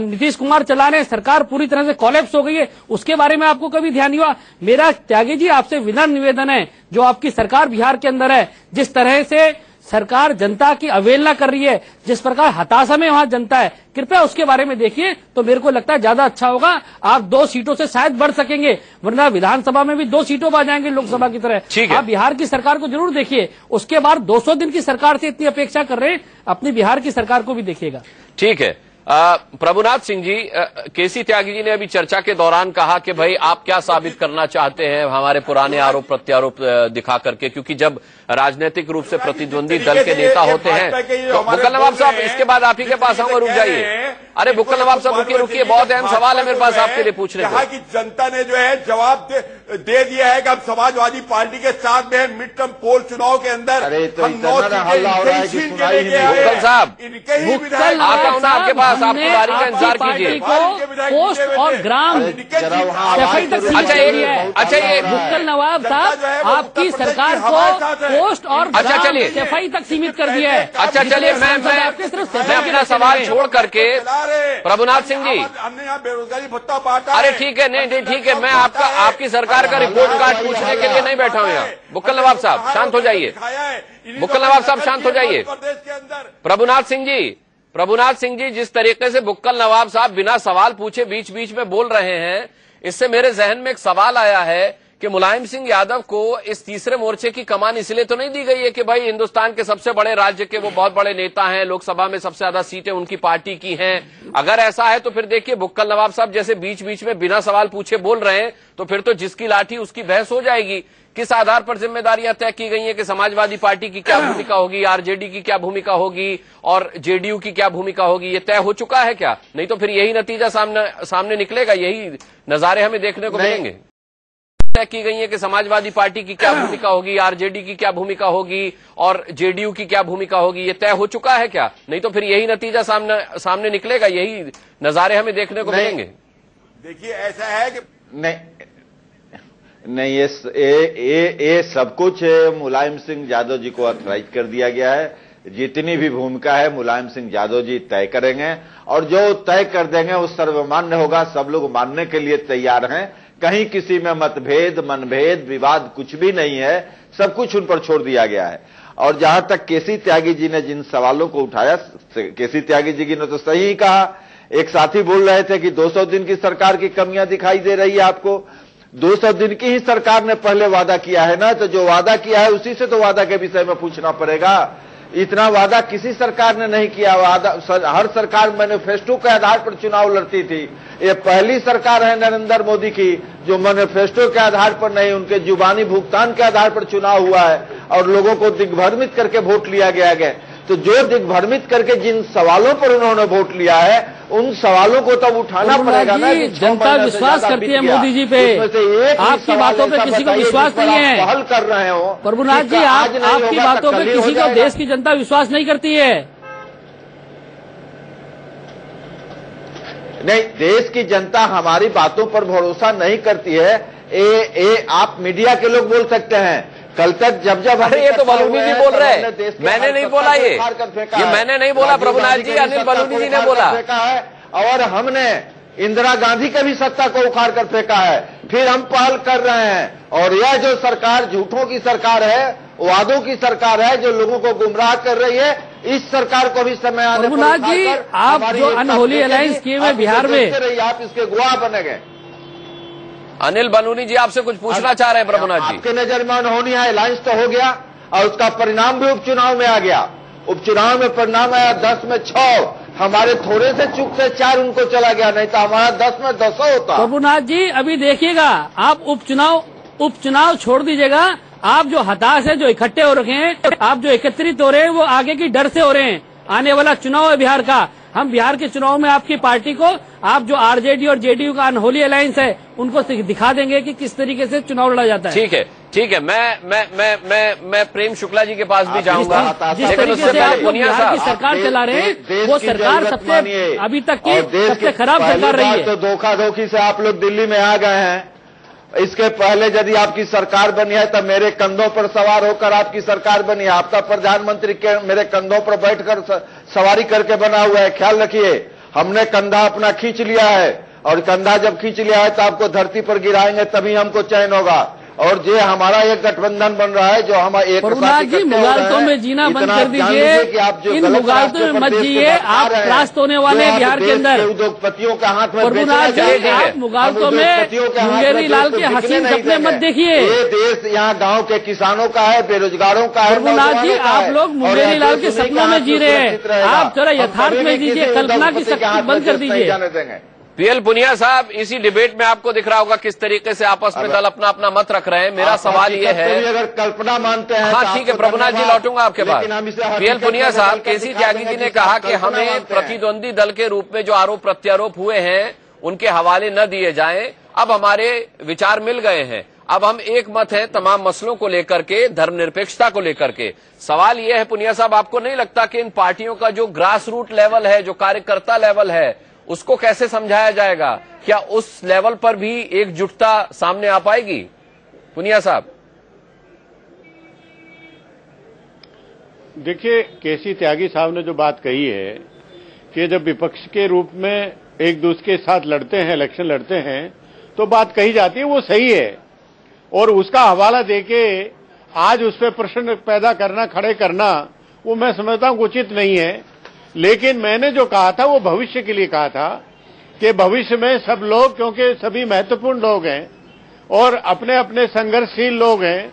नीतीश कुमार चला रहे हैं, सरकार पूरी तरह से कोलैप्स हो गई है, उसके बारे में आपको कभी ध्यान नहीं हुआ? मेरा त्यागी जी आपसे विनम्र निवेदन है, जो आपकी सरकार बिहार के अंदर है, जिस तरह से सरकार जनता की अवहेलना कर रही है, जिस प्रकार हताशा में वहां जनता है, कृपया उसके बारे में देखिए। तो मेरे को लगता है ज्यादा अच्छा होगा। आप 2 सीटों से शायद बढ़ सकेंगे, वरना विधानसभा में भी 2 सीटों पर आ जाएंगे लोकसभा की तरह। आप बिहार की सरकार को जरूर देखिए। उसके बाद 200 दिन की सरकार से इतनी अपेक्षा कर रहे हैं, अपनी बिहार की सरकार को भी देखिएगा।
ठीक है। प्रभुनाथ सिंह जी, केसी त्यागी जी ने अभी चर्चा के दौरान कहा कि भाई आप क्या साबित करना चाहते हैं हमारे पुराने आरोप प्रत्यारोप दिखा करके, क्योंकि जब राजनीतिक रूप से प्रतिद्वंदी दल के नेता होते हैं तो बुक्कल नवाब साहब, इसके बाद आप ही के पास आऊंगा, रुक जाइए। अरे बुक्कल नवाब साहब रुकिए, बहुत अहम सवाल है मेरे पास आपके लिए पूछने
को। कि जनता ने जो है जवाब दे दिया है कि हम समाजवादी पार्टी के साथ में मिड टर्म पोल चुनाव के अंदर हम 9
बुक्कल साहब, आपके पास, आपकी बारी का इंतजार कीजिए।
पोस्ट और ग्राम सफाई तक
अच्छा ये
बुक्कल नवाब साहब आपकी सरकार को पोस्ट और
चलिए
सफाई तक सीमित कर दिया है।
अच्छा चलिए, मैं अपना सवाल छोड़ करके प्रभुनाथ सिंह जी,
हमने यहाँ बेरोजगारी भत्ता बांटा।
अरे ठीक है, नहीं ठीक है, मैं आपकी सरकार का रिपोर्ट कार्ड पूछने के लिए नहीं बैठा हूँ यहाँ। बुक्कल नवाब साहब शांत हो जाइए, बुक्कल नवाब साहब शांत हो जाइए। प्रभुनाथ सिंह जी, जिस तरीके से बुक्कल नवाब साहब बिना सवाल पूछे बीच बीच में बोल रहे हैं, इससे मेरे जहन में एक सवाल आया है कि मुलायम सिंह यादव को इस तीसरे मोर्चे की कमान इसलिए तो नहीं दी गई है कि भाई हिंदुस्तान के सबसे बड़े राज्य के वो बहुत बड़े नेता हैं, लोकसभा में सबसे ज्यादा सीटें उनकी पार्टी की हैं। अगर ऐसा है तो फिर देखिए बुक्कल नवाब साहब जैसे बीच बीच में बिना सवाल पूछे बोल रहे हैं, तो फिर तो जिसकी लाठी उसकी भैंस हो जाएगी। किस आधार पर जिम्मेदारियां तय की गई हैं कि समाजवादी पार्टी की क्या भूमिका होगी, आरजेडी की क्या भूमिका होगी और जेडीयू की क्या भूमिका होगी, ये तय हो चुका है क्या? नहीं तो फिर यही नतीजा सामने निकलेगा, यही नजारे हमें देखने को मिलेंगे। तय की गई है कि समाजवादी पार्टी की क्या भूमिका होगी, आरजेडी की क्या भूमिका होगी और जेडीयू की क्या भूमिका होगी, ये तय हो चुका है क्या? नहीं तो फिर यही नतीजा सामने निकलेगा, यही नजारे हमें देखने को मिलेंगे।
देखिए ऐसा है कि
नहीं, ये सब कुछ मुलायम सिंह यादव जी को ऑथराइज कर दिया गया है। जितनी भी भूमिका है मुलायम सिंह यादव जी तय करेंगे और जो तय कर देंगे वो सर्वमान्य होगा। सब लोग मानने के लिए तैयार हैं। कहीं किसी में मतभेद, मनभेद, विवाद कुछ भी नहीं है। सब कुछ उन पर छोड़ दिया गया है। और जहां तक केसी त्यागी जी ने जिन सवालों को उठाया, केसी त्यागी जी ने तो सही ही कहा। एक साथी बोल रहे थे कि 200 दिन की सरकार की कमियां दिखाई दे रही है आपको। 200 दिन की ही सरकार ने पहले वादा किया है ना, तो जो वादा किया है उसी से तो वादा के विषय में पूछना पड़ेगा। इतना वादा किसी सरकार ने नहीं किया। हर सरकार मैनिफेस्टो के आधार पर चुनाव लड़ती थी। ये पहली सरकार है नरेंद्र मोदी की जो मैनिफेस्टो के आधार पर नहीं, उनके जुबानी भुगतान के आधार पर चुनाव हुआ है और लोगों को दिग्भ्रमित करके वोट लिया गया। तो जो दिग्भ्रमित करके जिन सवालों पर उन्होंने वोट लिया है उन सवालों को तब उठाना पड़ेगा ना।
जनता विश्वास करती है मोदी जी पे, आपकी बातों पे किसी को विश्वास नहीं है।
पहल कर रहे हो
प्रभुनाथ जी, आपकी बातों पे किसी को देश की जनता विश्वास नहीं करती है।
नहीं, देश की जनता हमारी बातों पर भरोसा नहीं करती है। आप मीडिया के लोग बोल सकते हैं। कल तक जब
अरे ये तो बलूनी जी बोल रहे हैं, मैंने नहीं बोला ये मैंने नहीं बोला प्रभुनाथ जी, अनिल बलूनी जी ने बोला।
और हमने इंदिरा गांधी के भी सत्ता को उखाड़ कर फेंका है। फिर हम पहल कर रहे हैं। और यह जो सरकार झूठों की सरकार है, वादों की सरकार है, जो लोगों को गुमराह कर रही है, इस सरकार को भी समय आने
पर जी, आप जो अनहोली अलायंस किए हुए बिहार में,
आप इसके गवाह बनेंगे।
अनिल बलूनी जी आपसे कुछ पूछना चाह रहे हैं प्रभुनाथ जी।
आपके नजर में अनहोनी है, अलायंस तो हो गया और उसका परिणाम भी उपचुनाव में आ गया। उपचुनाव में परिणाम आया 10 में 6, हमारे थोड़े से चुक से 4 उनको चला गया, नहीं तो हमारा 10 में 10 होता।
प्रभुनाथ जी अभी देखिएगा, आप उपचुनाव छोड़ दीजिएगा। आप जो हताश है, जो इकट्ठे हो रखे हैं, आप जो एकत्रित हो रहे हैं, वो आगे की डर से हो रहे हैं। आने वाला चुनाव है बिहार का, हम बिहार के चुनाव में आपकी पार्टी को, आप जो आरजेडी और जेडीयू का अनहोली अलायंस है, उनको दिखा देंगे कि किस तरीके से चुनाव लड़ा जाता है।
ठीक है। मैं प्रेम शुक्ला जी के पास भी जाऊंगा।
जिस तरीके से आप बिहार की सरकार चला रहे हैं, वो सरकार सबसे अभी तक की सबसे खराब सरकार रही है।
तो धोखा धोखी से आप लोग दिल्ली में आ गए हैं। इसके पहले यदि आपकी सरकार बनी है तब मेरे कंधों पर सवार होकर आपकी सरकार बनी है। आपका प्रधानमंत्री के मेरे कंधों पर बैठकर सवारी करके बना हुआ है। ख्याल रखिए, हमने कंधा अपना खींच लिया है और कंधा जब खींच लिया है तो आपको धरती पर गिराएंगे, तभी हमको चैन होगा। और जो हमारा एक गठबंधन बन रहा है, जो हम एक
मुगालतों में जीना बंद कर दीजिए। इन मुगालतों में मत जिए, आप त्रास्त होने वाले बिहार के अंदर।
उद्योगपतियों के हाथ में
आप मुगालतों में मुंगेरी लाल के हसीन सपने मत देखिए।
ये देश यहाँ गाँव के किसानों का है, बेरोजगारों का है।
प्रभुनाथ जी, आप लोग मुंगेरी लाल के सपनों में जी रहे हैं। आप जरा यथार्थ में जीजिए, कल्पना की शक्ति बंद कर दीजिए।
पीएल पुनिया साहब, इसी डिबेट में आपको दिख रहा होगा किस तरीके से आपस में दल अपना अपना मत रख रहे हैं। मेरा सवाल ये है,
अगर कल्पना मानते हैं,
हाँ ठीक है प्रभुनाथ जी, लौटूंगा आपके पास। पीएल पुनिया साहब, केसी त्यागी जी ने कहा कि हमें प्रतिद्वंदी दल के रूप में जो आरोप प्रत्यारोप हुए हैं उनके हवाले न दिए जाएं। अब हमारे विचार मिल गए हैं, अब हम एक मत है तमाम मसलों को लेकर के, धर्मनिरपेक्षता को लेकर के। सवाल यह है पुनिया साहब, आपको नहीं लगता कि इन पार्टियों का जो ग्रास रूट लेवल है, जो कार्यकर्ता लेवल है, उसको कैसे समझाया जाएगा? क्या उस लेवल पर भी एकजुटता सामने आ पाएगी? पुनिया साहब
देखिए, केसी त्यागी साहब ने जो बात कही है कि जब विपक्ष के रूप में एक दूसरे के साथ लड़ते हैं, इलेक्शन लड़ते हैं, तो बात कही जाती है, वो सही है। और उसका हवाला देके आज उस पर प्रश्न पैदा करना, खड़े करना, वो मैं समझता हूं उचित नहीं है। लेकिन मैंने जो कहा था वो भविष्य के लिए कहा था कि भविष्य में सब लोग, क्योंकि सभी महत्वपूर्ण लोग हैं और अपने अपने संघर्षशील लोग हैं,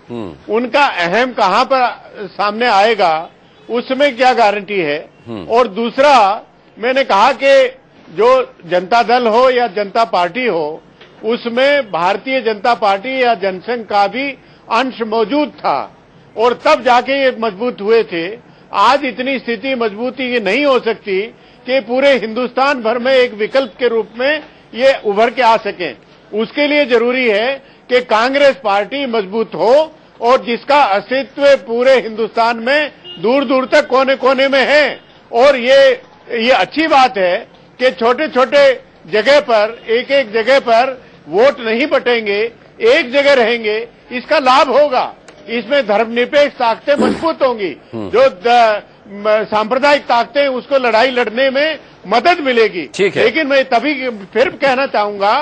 उनका अहम कहां पर सामने आएगा उसमें क्या गारंटी है। और दूसरा, मैंने कहा कि जो जनता दल हो या जनता पार्टी हो, उसमें भारतीय जनता पार्टी या जनसंघ का भी अंश मौजूद था और तब जाके ये मजबूत हुए थे। आज इतनी स्थिति मजबूती नहीं हो सकती कि पूरे हिंदुस्तान भर में एक विकल्प के रूप में ये उभर के आ सकें। उसके लिए जरूरी है कि कांग्रेस पार्टी मजबूत हो और जिसका अस्तित्व पूरे हिंदुस्तान में दूर दूर तक कोने कोने में है। और ये अच्छी बात है कि छोटे छोटे जगह पर एक एक जगह पर वोट नहीं बटेंगे, एक जगह रहेंगे, इसका लाभ होगा। इसमें धर्मनिरपेक्ष ताकतें मजबूत होंगी, जो सांप्रदायिक ताकतें उसको लड़ाई लड़ने में मदद मिलेगी। लेकिन मैं तभी फिर कहना चाहूंगा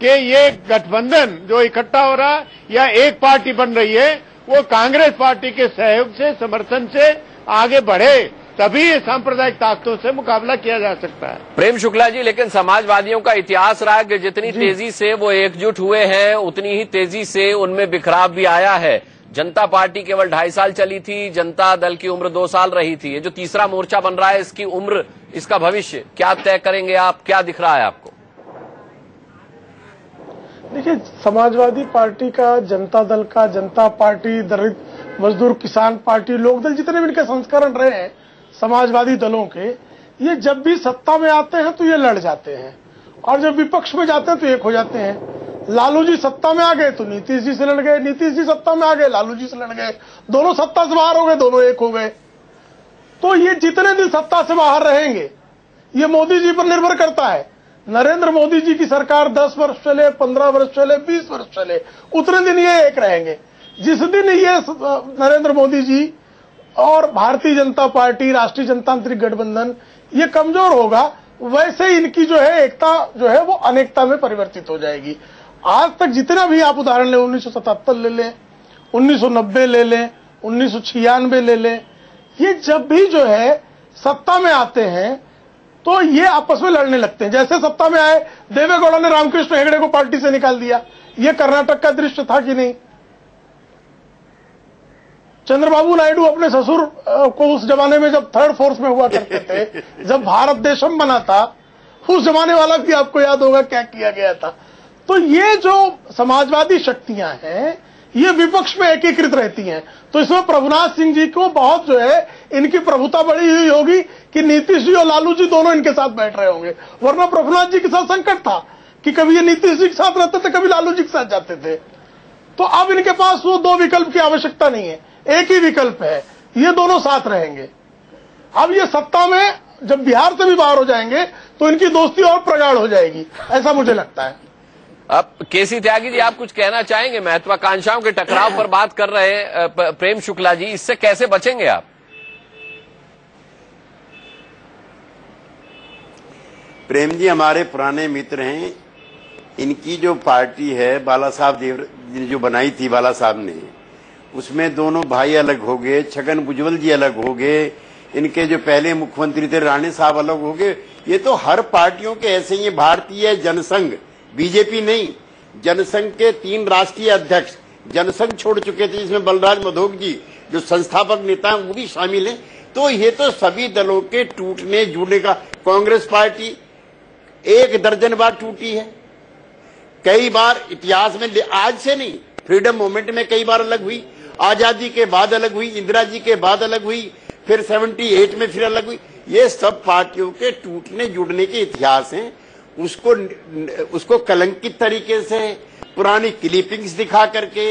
कि ये गठबंधन जो इकट्ठा हो रहा या एक पार्टी बन रही है, वो कांग्रेस पार्टी के सहयोग से, समर्थन से आगे बढ़े, तभी ये सांप्रदायिक ताकतों से मुकाबला किया जा सकता है।
प्रेम शुक्ला जी, लेकिन समाजवादियों का इतिहास रहा कि जितनी तेजी से वो एकजुट हुए हैं, उतनी ही तेजी से उनमें बिखराव भी आया है। जनता पार्टी केवल 2.5 साल चली थी, जनता दल की उम्र 2 साल रही थी। ये जो तीसरा मोर्चा बन रहा है, इसकी उम्र, इसका भविष्य क्या तय करेंगे आप? क्या दिख रहा है आपको?
देखिए, समाजवादी पार्टी का, जनता दल का, जनता पार्टी, दलित मजदूर किसान पार्टी, लोकदल, जितने भी इनके संस्करण रहे हैं समाजवादी दलों के, ये जब भी सत्ता में आते हैं तो ये लड़ जाते हैं और जब विपक्ष में जाते हैं तो एक हो जाते हैं। लालू जी सत्ता में आ गए तो नीतीश जी से लड़ गए, नीतीश जी सत्ता में आ गए लालू जी से लड़ गए, दोनों सत्ता से बाहर हो गए, दोनों एक हो गए। तो ये जितने दिन सत्ता से बाहर रहेंगे, ये मोदी जी पर निर्भर करता है। नरेंद्र मोदी जी की सरकार 10 वर्ष चले, 15 वर्ष चले, 20 वर्ष चले, उतने दिन ये एक रहेंगे। जिस दिन ये नरेंद्र मोदी जी और भारतीय जनता पार्टी, राष्ट्रीय जनतांत्रिक गठबंधन ये कमजोर होगा, वैसे इनकी जो है एकता जो है वो अनेकता में परिवर्तित हो जाएगी। आज तक जितना भी आप उदाहरण लें, 1977 ले लें, 1990 ले लें, 1996 ले लें, ये जब भी जो है सत्ता में आते हैं तो ये आपस में लड़ने लगते हैं। जैसे सत्ता में आए, देवेगौड़ा ने रामकृष्ण हेगड़े को पार्टी से निकाल दिया, ये कर्नाटक का दृश्य था कि नहीं? चंद्रबाबू नायडू अपने ससुर को उस जमाने में जब थर्ड फोर्स में हुआ करते थे, जब भारत देशम बना था, उस जमाने वाला भी आपको याद होगा क्या किया गया था। तो ये जो समाजवादी शक्तियां हैं, ये विपक्ष में एकीकृत रहती हैं। तो इसमें प्रभुनाथ सिंह जी को बहुत जो है इनकी प्रभुता बढ़ी हुई होगी कि नीतीश जी और लालू जी दोनों इनके साथ बैठ रहे होंगे। वरना प्रभुनाथ जी के साथ संकट था कि कभी ये नीतीश जी के साथ रहते थे, कभी लालू जी के साथ जाते थे। तो अब इनके पास वो 2 विकल्प की आवश्यकता नहीं है, एक ही विकल्प है, ये दोनों साथ रहेंगे। अब ये सत्ता में जब बिहार से भी बाहर हो जाएंगे तो इनकी दोस्ती और प्रगाढ़ हो जाएगी, ऐसा मुझे लगता है।
अब केसी त्यागी जी, आप कुछ कहना चाहेंगे? महत्वाकांक्षाओं के टकराव पर बात कर रहे हैं प्रेम शुक्ला जी, इससे कैसे बचेंगे आप?
प्रेम जी हमारे पुराने मित्र हैं। इनकी जो पार्टी है, बाला साहब देव जो बनाई थी बाला साहब ने, उसमें दोनों भाई अलग हो गए, छगन भुजबल जी अलग हो गए, इनके जो पहले मुख्यमंत्री थे राणे साहब अलग हो गए। ये तो हर पार्टियों के ऐसे ही। भारतीय जनसंघ, बीजेपी नहीं, जनसंघ के 3 राष्ट्रीय अध्यक्ष जनसंघ छोड़ चुके थे, जिसमें बलराज मधोक जी जो संस्थापक नेता हैं वो भी शामिल हैं। तो ये तो सभी दलों के टूटने जुड़ने का। कांग्रेस पार्टी 1 दर्जन बार टूटी है, कई बार इतिहास में, आज से नहीं, फ्रीडम मूवमेंट में कई बार अलग हुई, आजादी के बाद अलग हुई, इंदिरा जी के बाद अलग हुई, फिर 78 में फिर अलग हुई। ये सब पार्टियों के टूटने जुड़ने के इतिहास हैं। उसको कलंकित तरीके से पुरानी क्लिपिंग्स दिखा करके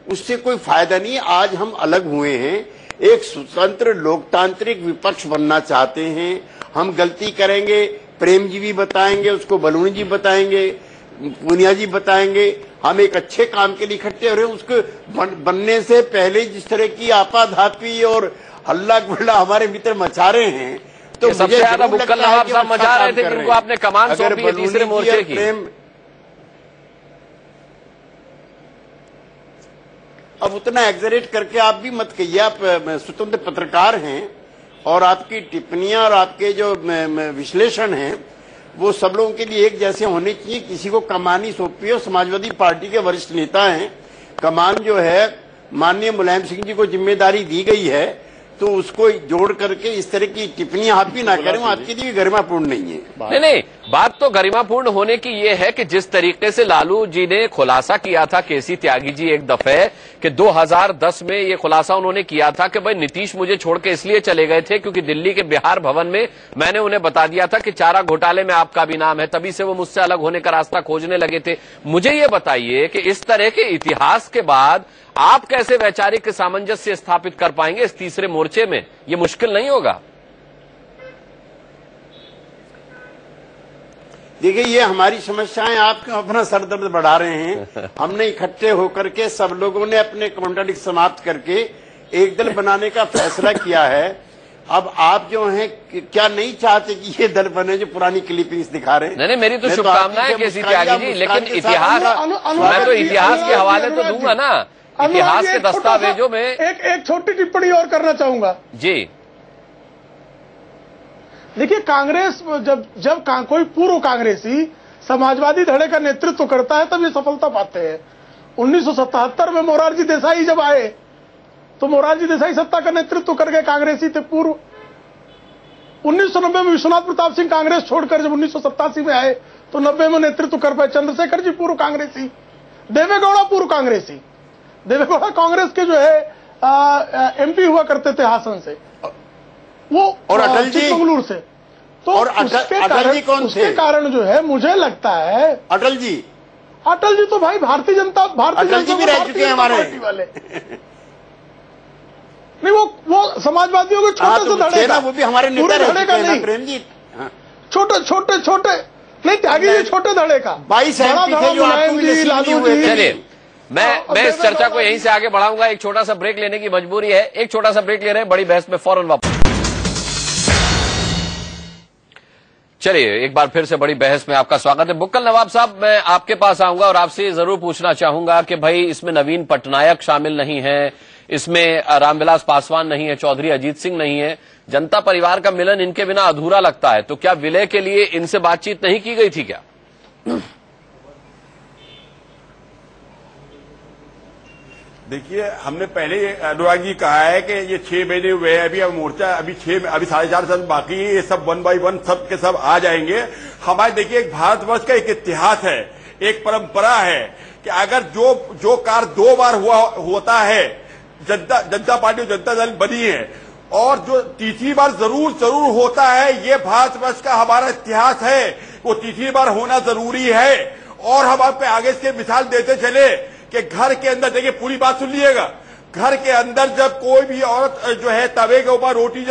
उससे कोई फायदा नहीं। आज हम अलग हुए हैं, एक स्वतंत्र लोकतांत्रिक विपक्ष बनना चाहते हैं। हम गलती करेंगे, प्रेम जी भी बताएंगे, उसको बलूनी जी बताएंगे, पूनिया जी बताएंगे। हम एक अच्छे काम के लिए इकट्ठे हो रहे हैं। उसको बनने से पहले जिस तरह की आपाधापी और हल्ला गुल्ला हमारे मित्र मचा रहे हैं, तो
सबसे ज्यादा बुक्कल नवाब साहब मचा रहे थे, जिनको आपने कमान सौंपी है तीसरे मोर्चे की।
अब उतना एग्जरेट करके आप भी मत कहिए, आप स्वतंत्र पत्रकार हैं और आपकी टिप्पणियां और आपके जो विश्लेषण हैं वो सब लोगों के लिए एक जैसे होने चाहिए। किसी को कमानी सौंपी हो, समाजवादी पार्टी के वरिष्ठ नेता हैं, कमान जो है माननीय मुलायम सिंह जी को जिम्मेदारी दी गई है, तो उसको जोड़ करके इस तरह की टिप्पणियां आप भी ना करें, वो आपके लिए गरिमापूर्ण नहीं है।
नहीं, बात तो गरिमापूर्ण होने की ये है कि जिस तरीके से लालू जी ने खुलासा किया था, केसी त्यागी जी एक दफे कि 2010 में ये खुलासा उन्होंने किया था कि भाई नीतीश मुझे छोड़ के इसलिए चले गए थे क्योंकि दिल्ली के बिहार भवन में मैंने उन्हें बता दिया था कि चारा घोटाले में आपका भी नाम है, तभी से वो मुझसे अलग होने का रास्ता खोजने लगे थे। मुझे ये बताइए कि इस तरह के इतिहास के बाद आप कैसे वैचारिक सामंजस्य स्थापित कर पाएंगे इस तीसरे मोर्चे में? ये मुश्किल नहीं होगा?
देखिए, ये हमारी समस्याएं आप क्यों अपना सरदर्द बढ़ा रहे हैं? हमने इकट्ठे होकर के सब लोगों ने अपने कॉन्ट्राडिक्ट समाप्त करके एक दल बनाने का फैसला किया है। अब आप जो हैं क्या नहीं चाहते कि ये दल बने जो पुरानी क्लिपिंग्स दिखा रहे हैं?
नहीं, मेरी तो शुभकामनाएं केसी त्यागी जी, लेकिन इतिहास, मैं तो इतिहास के हवाले तो दूंगा ना, इतिहास के दस्तावेजों में।
एक छोटी टिप्पणी और करना चाहूंगा
जी।
देखिए, कांग्रेस जब कोई पूर्व कांग्रेसी समाजवादी धड़े का नेतृत्व करता है तब ये सफलता पाते हैं। 1977 में मोरारजी देसाई जब आए तो मोरारजी देसाई सत्ता का नेतृत्व कर गए, कांग्रेसी थे पूर्व। 1990 में विश्वनाथ प्रताप सिंह कांग्रेस छोड़कर जब 1987 में आए तो 90 में नेतृत्व कर पाए चंद्रशेखर जी पूर्व कांग्रेसी, देवेगौड़ा पूर्व कांग्रेसी। देवेगौड़ा कांग्रेस के जो है एमपी हुआ करते थे हासन से, वो
और अटल जी
चिकमंगलूर से। तो
और अटल जी कौन थे?
उसके कारण जो है मुझे लगता है
अटल जी
तो भाई भारतीय जनता
अटल जी भी रह चुके हैं हमारे
वाले। नहीं, वो समाजवादियों के छोटे से धड़े का,
वो भी हमारे नेता रह चुके हैं प्रेम जी।
छोटे नहीं, त्यागी जी छोटे धड़े का
22 एमपी थे जो आपको भी
लालू जी।
चलिए, मैं इस चर्चा को यहीं से आगे बढ़ाऊंगा। एक छोटा सा ब्रेक लेने की मजबूरी है, एक छोटा सा ब्रेक ले रहे हैं, बड़ी बहस में फौरन वापस। चलिए, एक बार फिर से बड़ी बहस में आपका स्वागत है। बुक्कल नवाब साहब, मैं आपके पास आऊंगा और आपसे जरूर पूछना चाहूंगा कि भाई इसमें नवीन पटनायक शामिल नहीं है, इसमें रामविलास पासवान नहीं है, चौधरी अजीत सिंह नहीं है, जनता परिवार का मिलन इनके बिना अधूरा लगता है, तो क्या विलय के लिए इनसे बातचीत नहीं की गई थी क्या?
देखिए, हमने पहले अनुराग जी कहा है कि ये 6 महीने हुए हैं, अभी मोर्चा अभी 4.5 साल बाकी है, ये सब 1 by 1 सब के सब आ जाएंगे। हमारे देखिए, एक भारतवर्ष का एक इतिहास है, एक परंपरा है कि अगर जो कार्य 2 बार होता है, जनता पार्टी और जनता दल बनी है, और जो तीसरी बार जरूर होता है, ये भारतवर्ष का हमारा इतिहास है, वो तीसरी बार होना जरूरी है। और हम आप पे आगे से मिसाल देते चले कि घर के अंदर, देखिए पूरी बात सुन लीजिएगा, घर के अंदर जब कोई भी औरत जो है तवे के ऊपर रोटी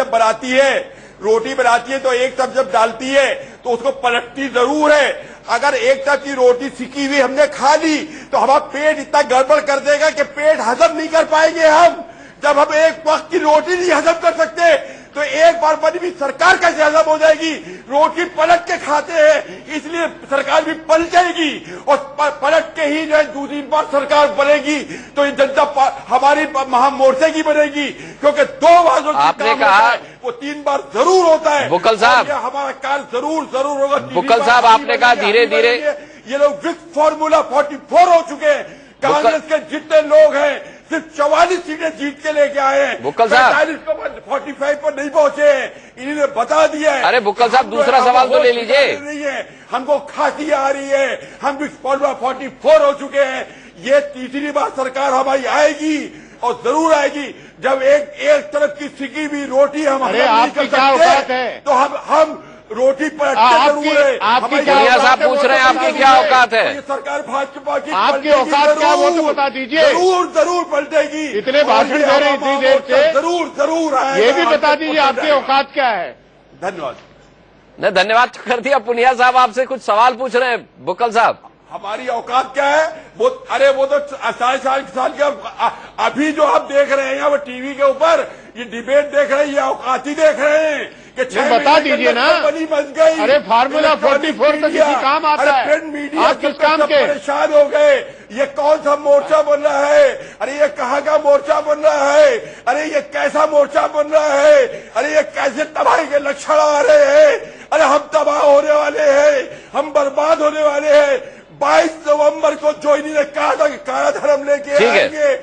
बनाती है तो एक तरफ जब डालती है तो उसको पलटती जरूर है। अगर एक तरफ की रोटी सिकी हुई हमने खा ली तो हमारा पेट इतना गड़बड़ कर देगा कि पेट हजम नहीं कर पाएंगे हम। जब हम एक वक्त की रोटी नहीं हजम कर सकते तो एक बार बनी हुई सरकार कैसे हजम हो जाएगी? रोटी पलट के खाते हैं, इसलिए सरकार भी पलटेगी और पलट के ही जो है दूसरी बार सरकार बनेगी तो ये जनता हमारी महामोर्चे की बनेगी, क्योंकि 2 बार
आपने कहा
वो 3 बार जरूर होता है।
बुक्कल साहब,
हमारा कार्य जरूर होगा।
बुक्कल साहब, आपने कहा धीरे धीरे
ये लोग विक्स फॉर्मूला 44 हो चुके हैं। कांग्रेस के जितने लोग हैं सिर्फ 44 सीटें जीत के लेके आए हैं,
बुक्कल साहब
45 पर नहीं पहुंचे हैं, इन्होंने बता दिया है।
अरे बुक्कल साहब, दूसरा सवाल तो ले लीजिए।
नहीं है, हमको खांसी आ रही है, हम विक्स फॉर्मूला 44 हो चुके हैं। ये तीसरी बार सरकार हमारी आएगी और जरूर आएगी जब एक तरफ की सिकी हुई रोटी हम नहीं कर सकते तो हम रोटी पलटते जरूर है।
पुनिया साहब पूछ रहे हैं आपकी क्या औकात है?
सरकार भाजपा की
आपकी औकात क्या, वो तो बता दीजिए।
जरूर पलटेगी।
इतने भाषण दे रहे इतनी देर से,
जरूर
ये भी बता दीजिए आपकी औकात क्या है।
धन्यवाद।
नहीं, धन्यवाद तो कर दिया। पुनिया साहब आपसे कुछ सवाल पूछ रहे हैं। बुक्कल साहब,
हमारी औकात क्या है? वो तो 4.5 साल के अभी जो आप देख रहे हैं वो टीवी के ऊपर ये डिबेट देख रहे हैं, ये औकात ही देख रहे हैं कि 6
बता दीजिए ना।
बनी बन गई।
अरे फार्मूला 44 तो किसी काम आता है।
प्रिंट मीडिया
आप किस काम के?
परेशान हो गए। ये कौन सा मोर्चा बन रहा है? अरे ये कहाँ का मोर्चा बन रहा है? अरे ये कैसा मोर्चा बन रहा है? अरे ये कैसे तबाही के लक्षण आ रहे हैं? अरे हम तबाह होने वाले हैं, हम बर्बाद होने वाले हैं। 22 नवंबर को जो इन्होंने कहा था कि काला धर्म लेके आएंगे,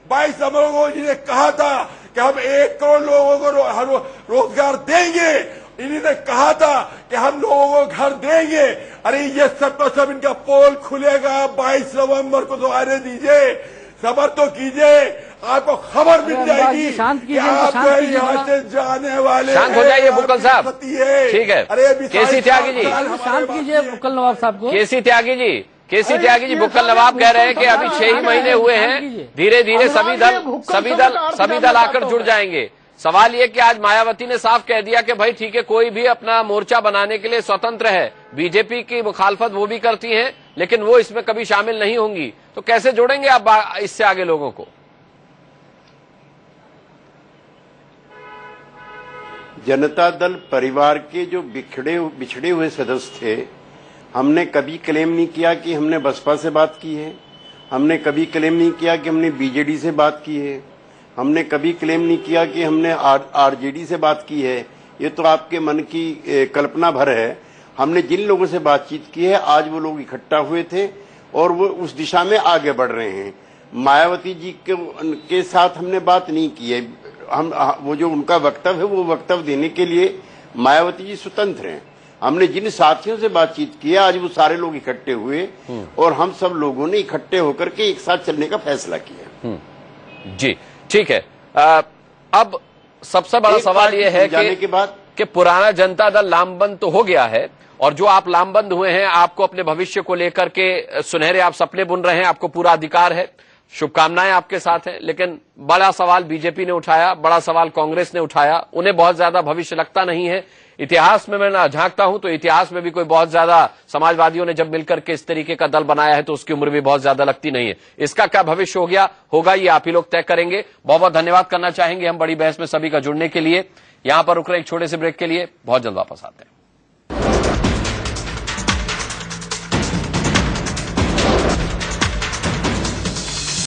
22 नवंबर को इन्होंने कहा था कि हम 1 करोड़ लोगों को रोजगार देंगे, इन्हीं ने कहा था कि हम लोगों को घर देंगे। अरे ये सब तो सब इनका पोल खुलेगा 22 नवंबर को, तो आने दीजिए, सबर तो कीजिए, आपको खबर मिल जाएगी कि आप यहाँ से जाने वाले।
शांत हो जाइए बुक्कल साहब, ठीक है।
अरे
केसी त्यागी जी, शांत कीजिए बुक्कल नवाब साहब को।
केसी त्यागी जी, बुक्कल नवाब कह रहे हैं कि अभी 6 ही महीने हुए हैं, धीरे धीरे सभी दल आकर जुड़ जाएंगे। सवाल ये कि आज मायावती ने साफ कह दिया कि भाई ठीक है, कोई भी अपना मोर्चा बनाने के लिए स्वतंत्र है, बीजेपी की मुखालफत वो भी करती हैं, लेकिन वो इसमें कभी शामिल नहीं होंगी। तो कैसे जोड़ेंगे आप इससे आगे लोगों को?
जनता दल परिवार के जो बिछड़े हुए सदस्य थे, हमने कभी क्लेम नहीं किया कि हमने बसपा से बात की है, हमने कभी क्लेम नहीं किया कि हमने बीजेडी से बात की है, हमने कभी क्लेम नहीं किया कि हमने आरजेडी से बात की है। ये तो आपके मन की कल्पना भर है। हमने जिन लोगों से बातचीत की है, आज वो लोग इकट्ठा हुए थे और वो उस दिशा में आगे बढ़ रहे हैं। मायावती जी के साथ हमने बात नहीं की है। हम वो जो उनका वक्तव्य है, वो वक्तव्य देने के लिए मायावती जी स्वतंत्र हैं। हमने जिन साथियों से बातचीत की है, आज वो सारे लोग इकट्ठे हुए और हम सब लोगों ने इकट्ठे होकर के एक साथ चलने का फैसला किया।
जी ठीक है। अब सबसे बड़ा सवाल यह है कि पुराना जनता दल लामबंद तो हो गया है, और जो आप लामबंद हुए हैं, आपको अपने भविष्य को लेकर के सुनहरे आप सपने बुन रहे हैं, आपको पूरा अधिकार है, शुभकामनाएं आपके साथ हैं। लेकिन बड़ा सवाल बीजेपी ने उठाया, बड़ा सवाल कांग्रेस ने उठाया। उन्हें बहुत ज्यादा भविष्य लगता नहीं है। इतिहास में मैं झांकता हूं तो इतिहास में भी कोई बहुत ज्यादा समाजवादियों ने जब मिलकर के इस तरीके का दल बनाया है तो उसकी उम्र भी बहुत ज्यादा लगती नहीं है। इसका क्या भविष्य होगा ये आप ही लोग तय करेंगे। बहुत बहुत धन्यवाद करना चाहेंगे हम बड़ी बहस में सभी का जुड़ने के लिए। यहां पर रुक रहे एक छोटे से ब्रेक के लिए, बहुत जल्द वापस आते हैं।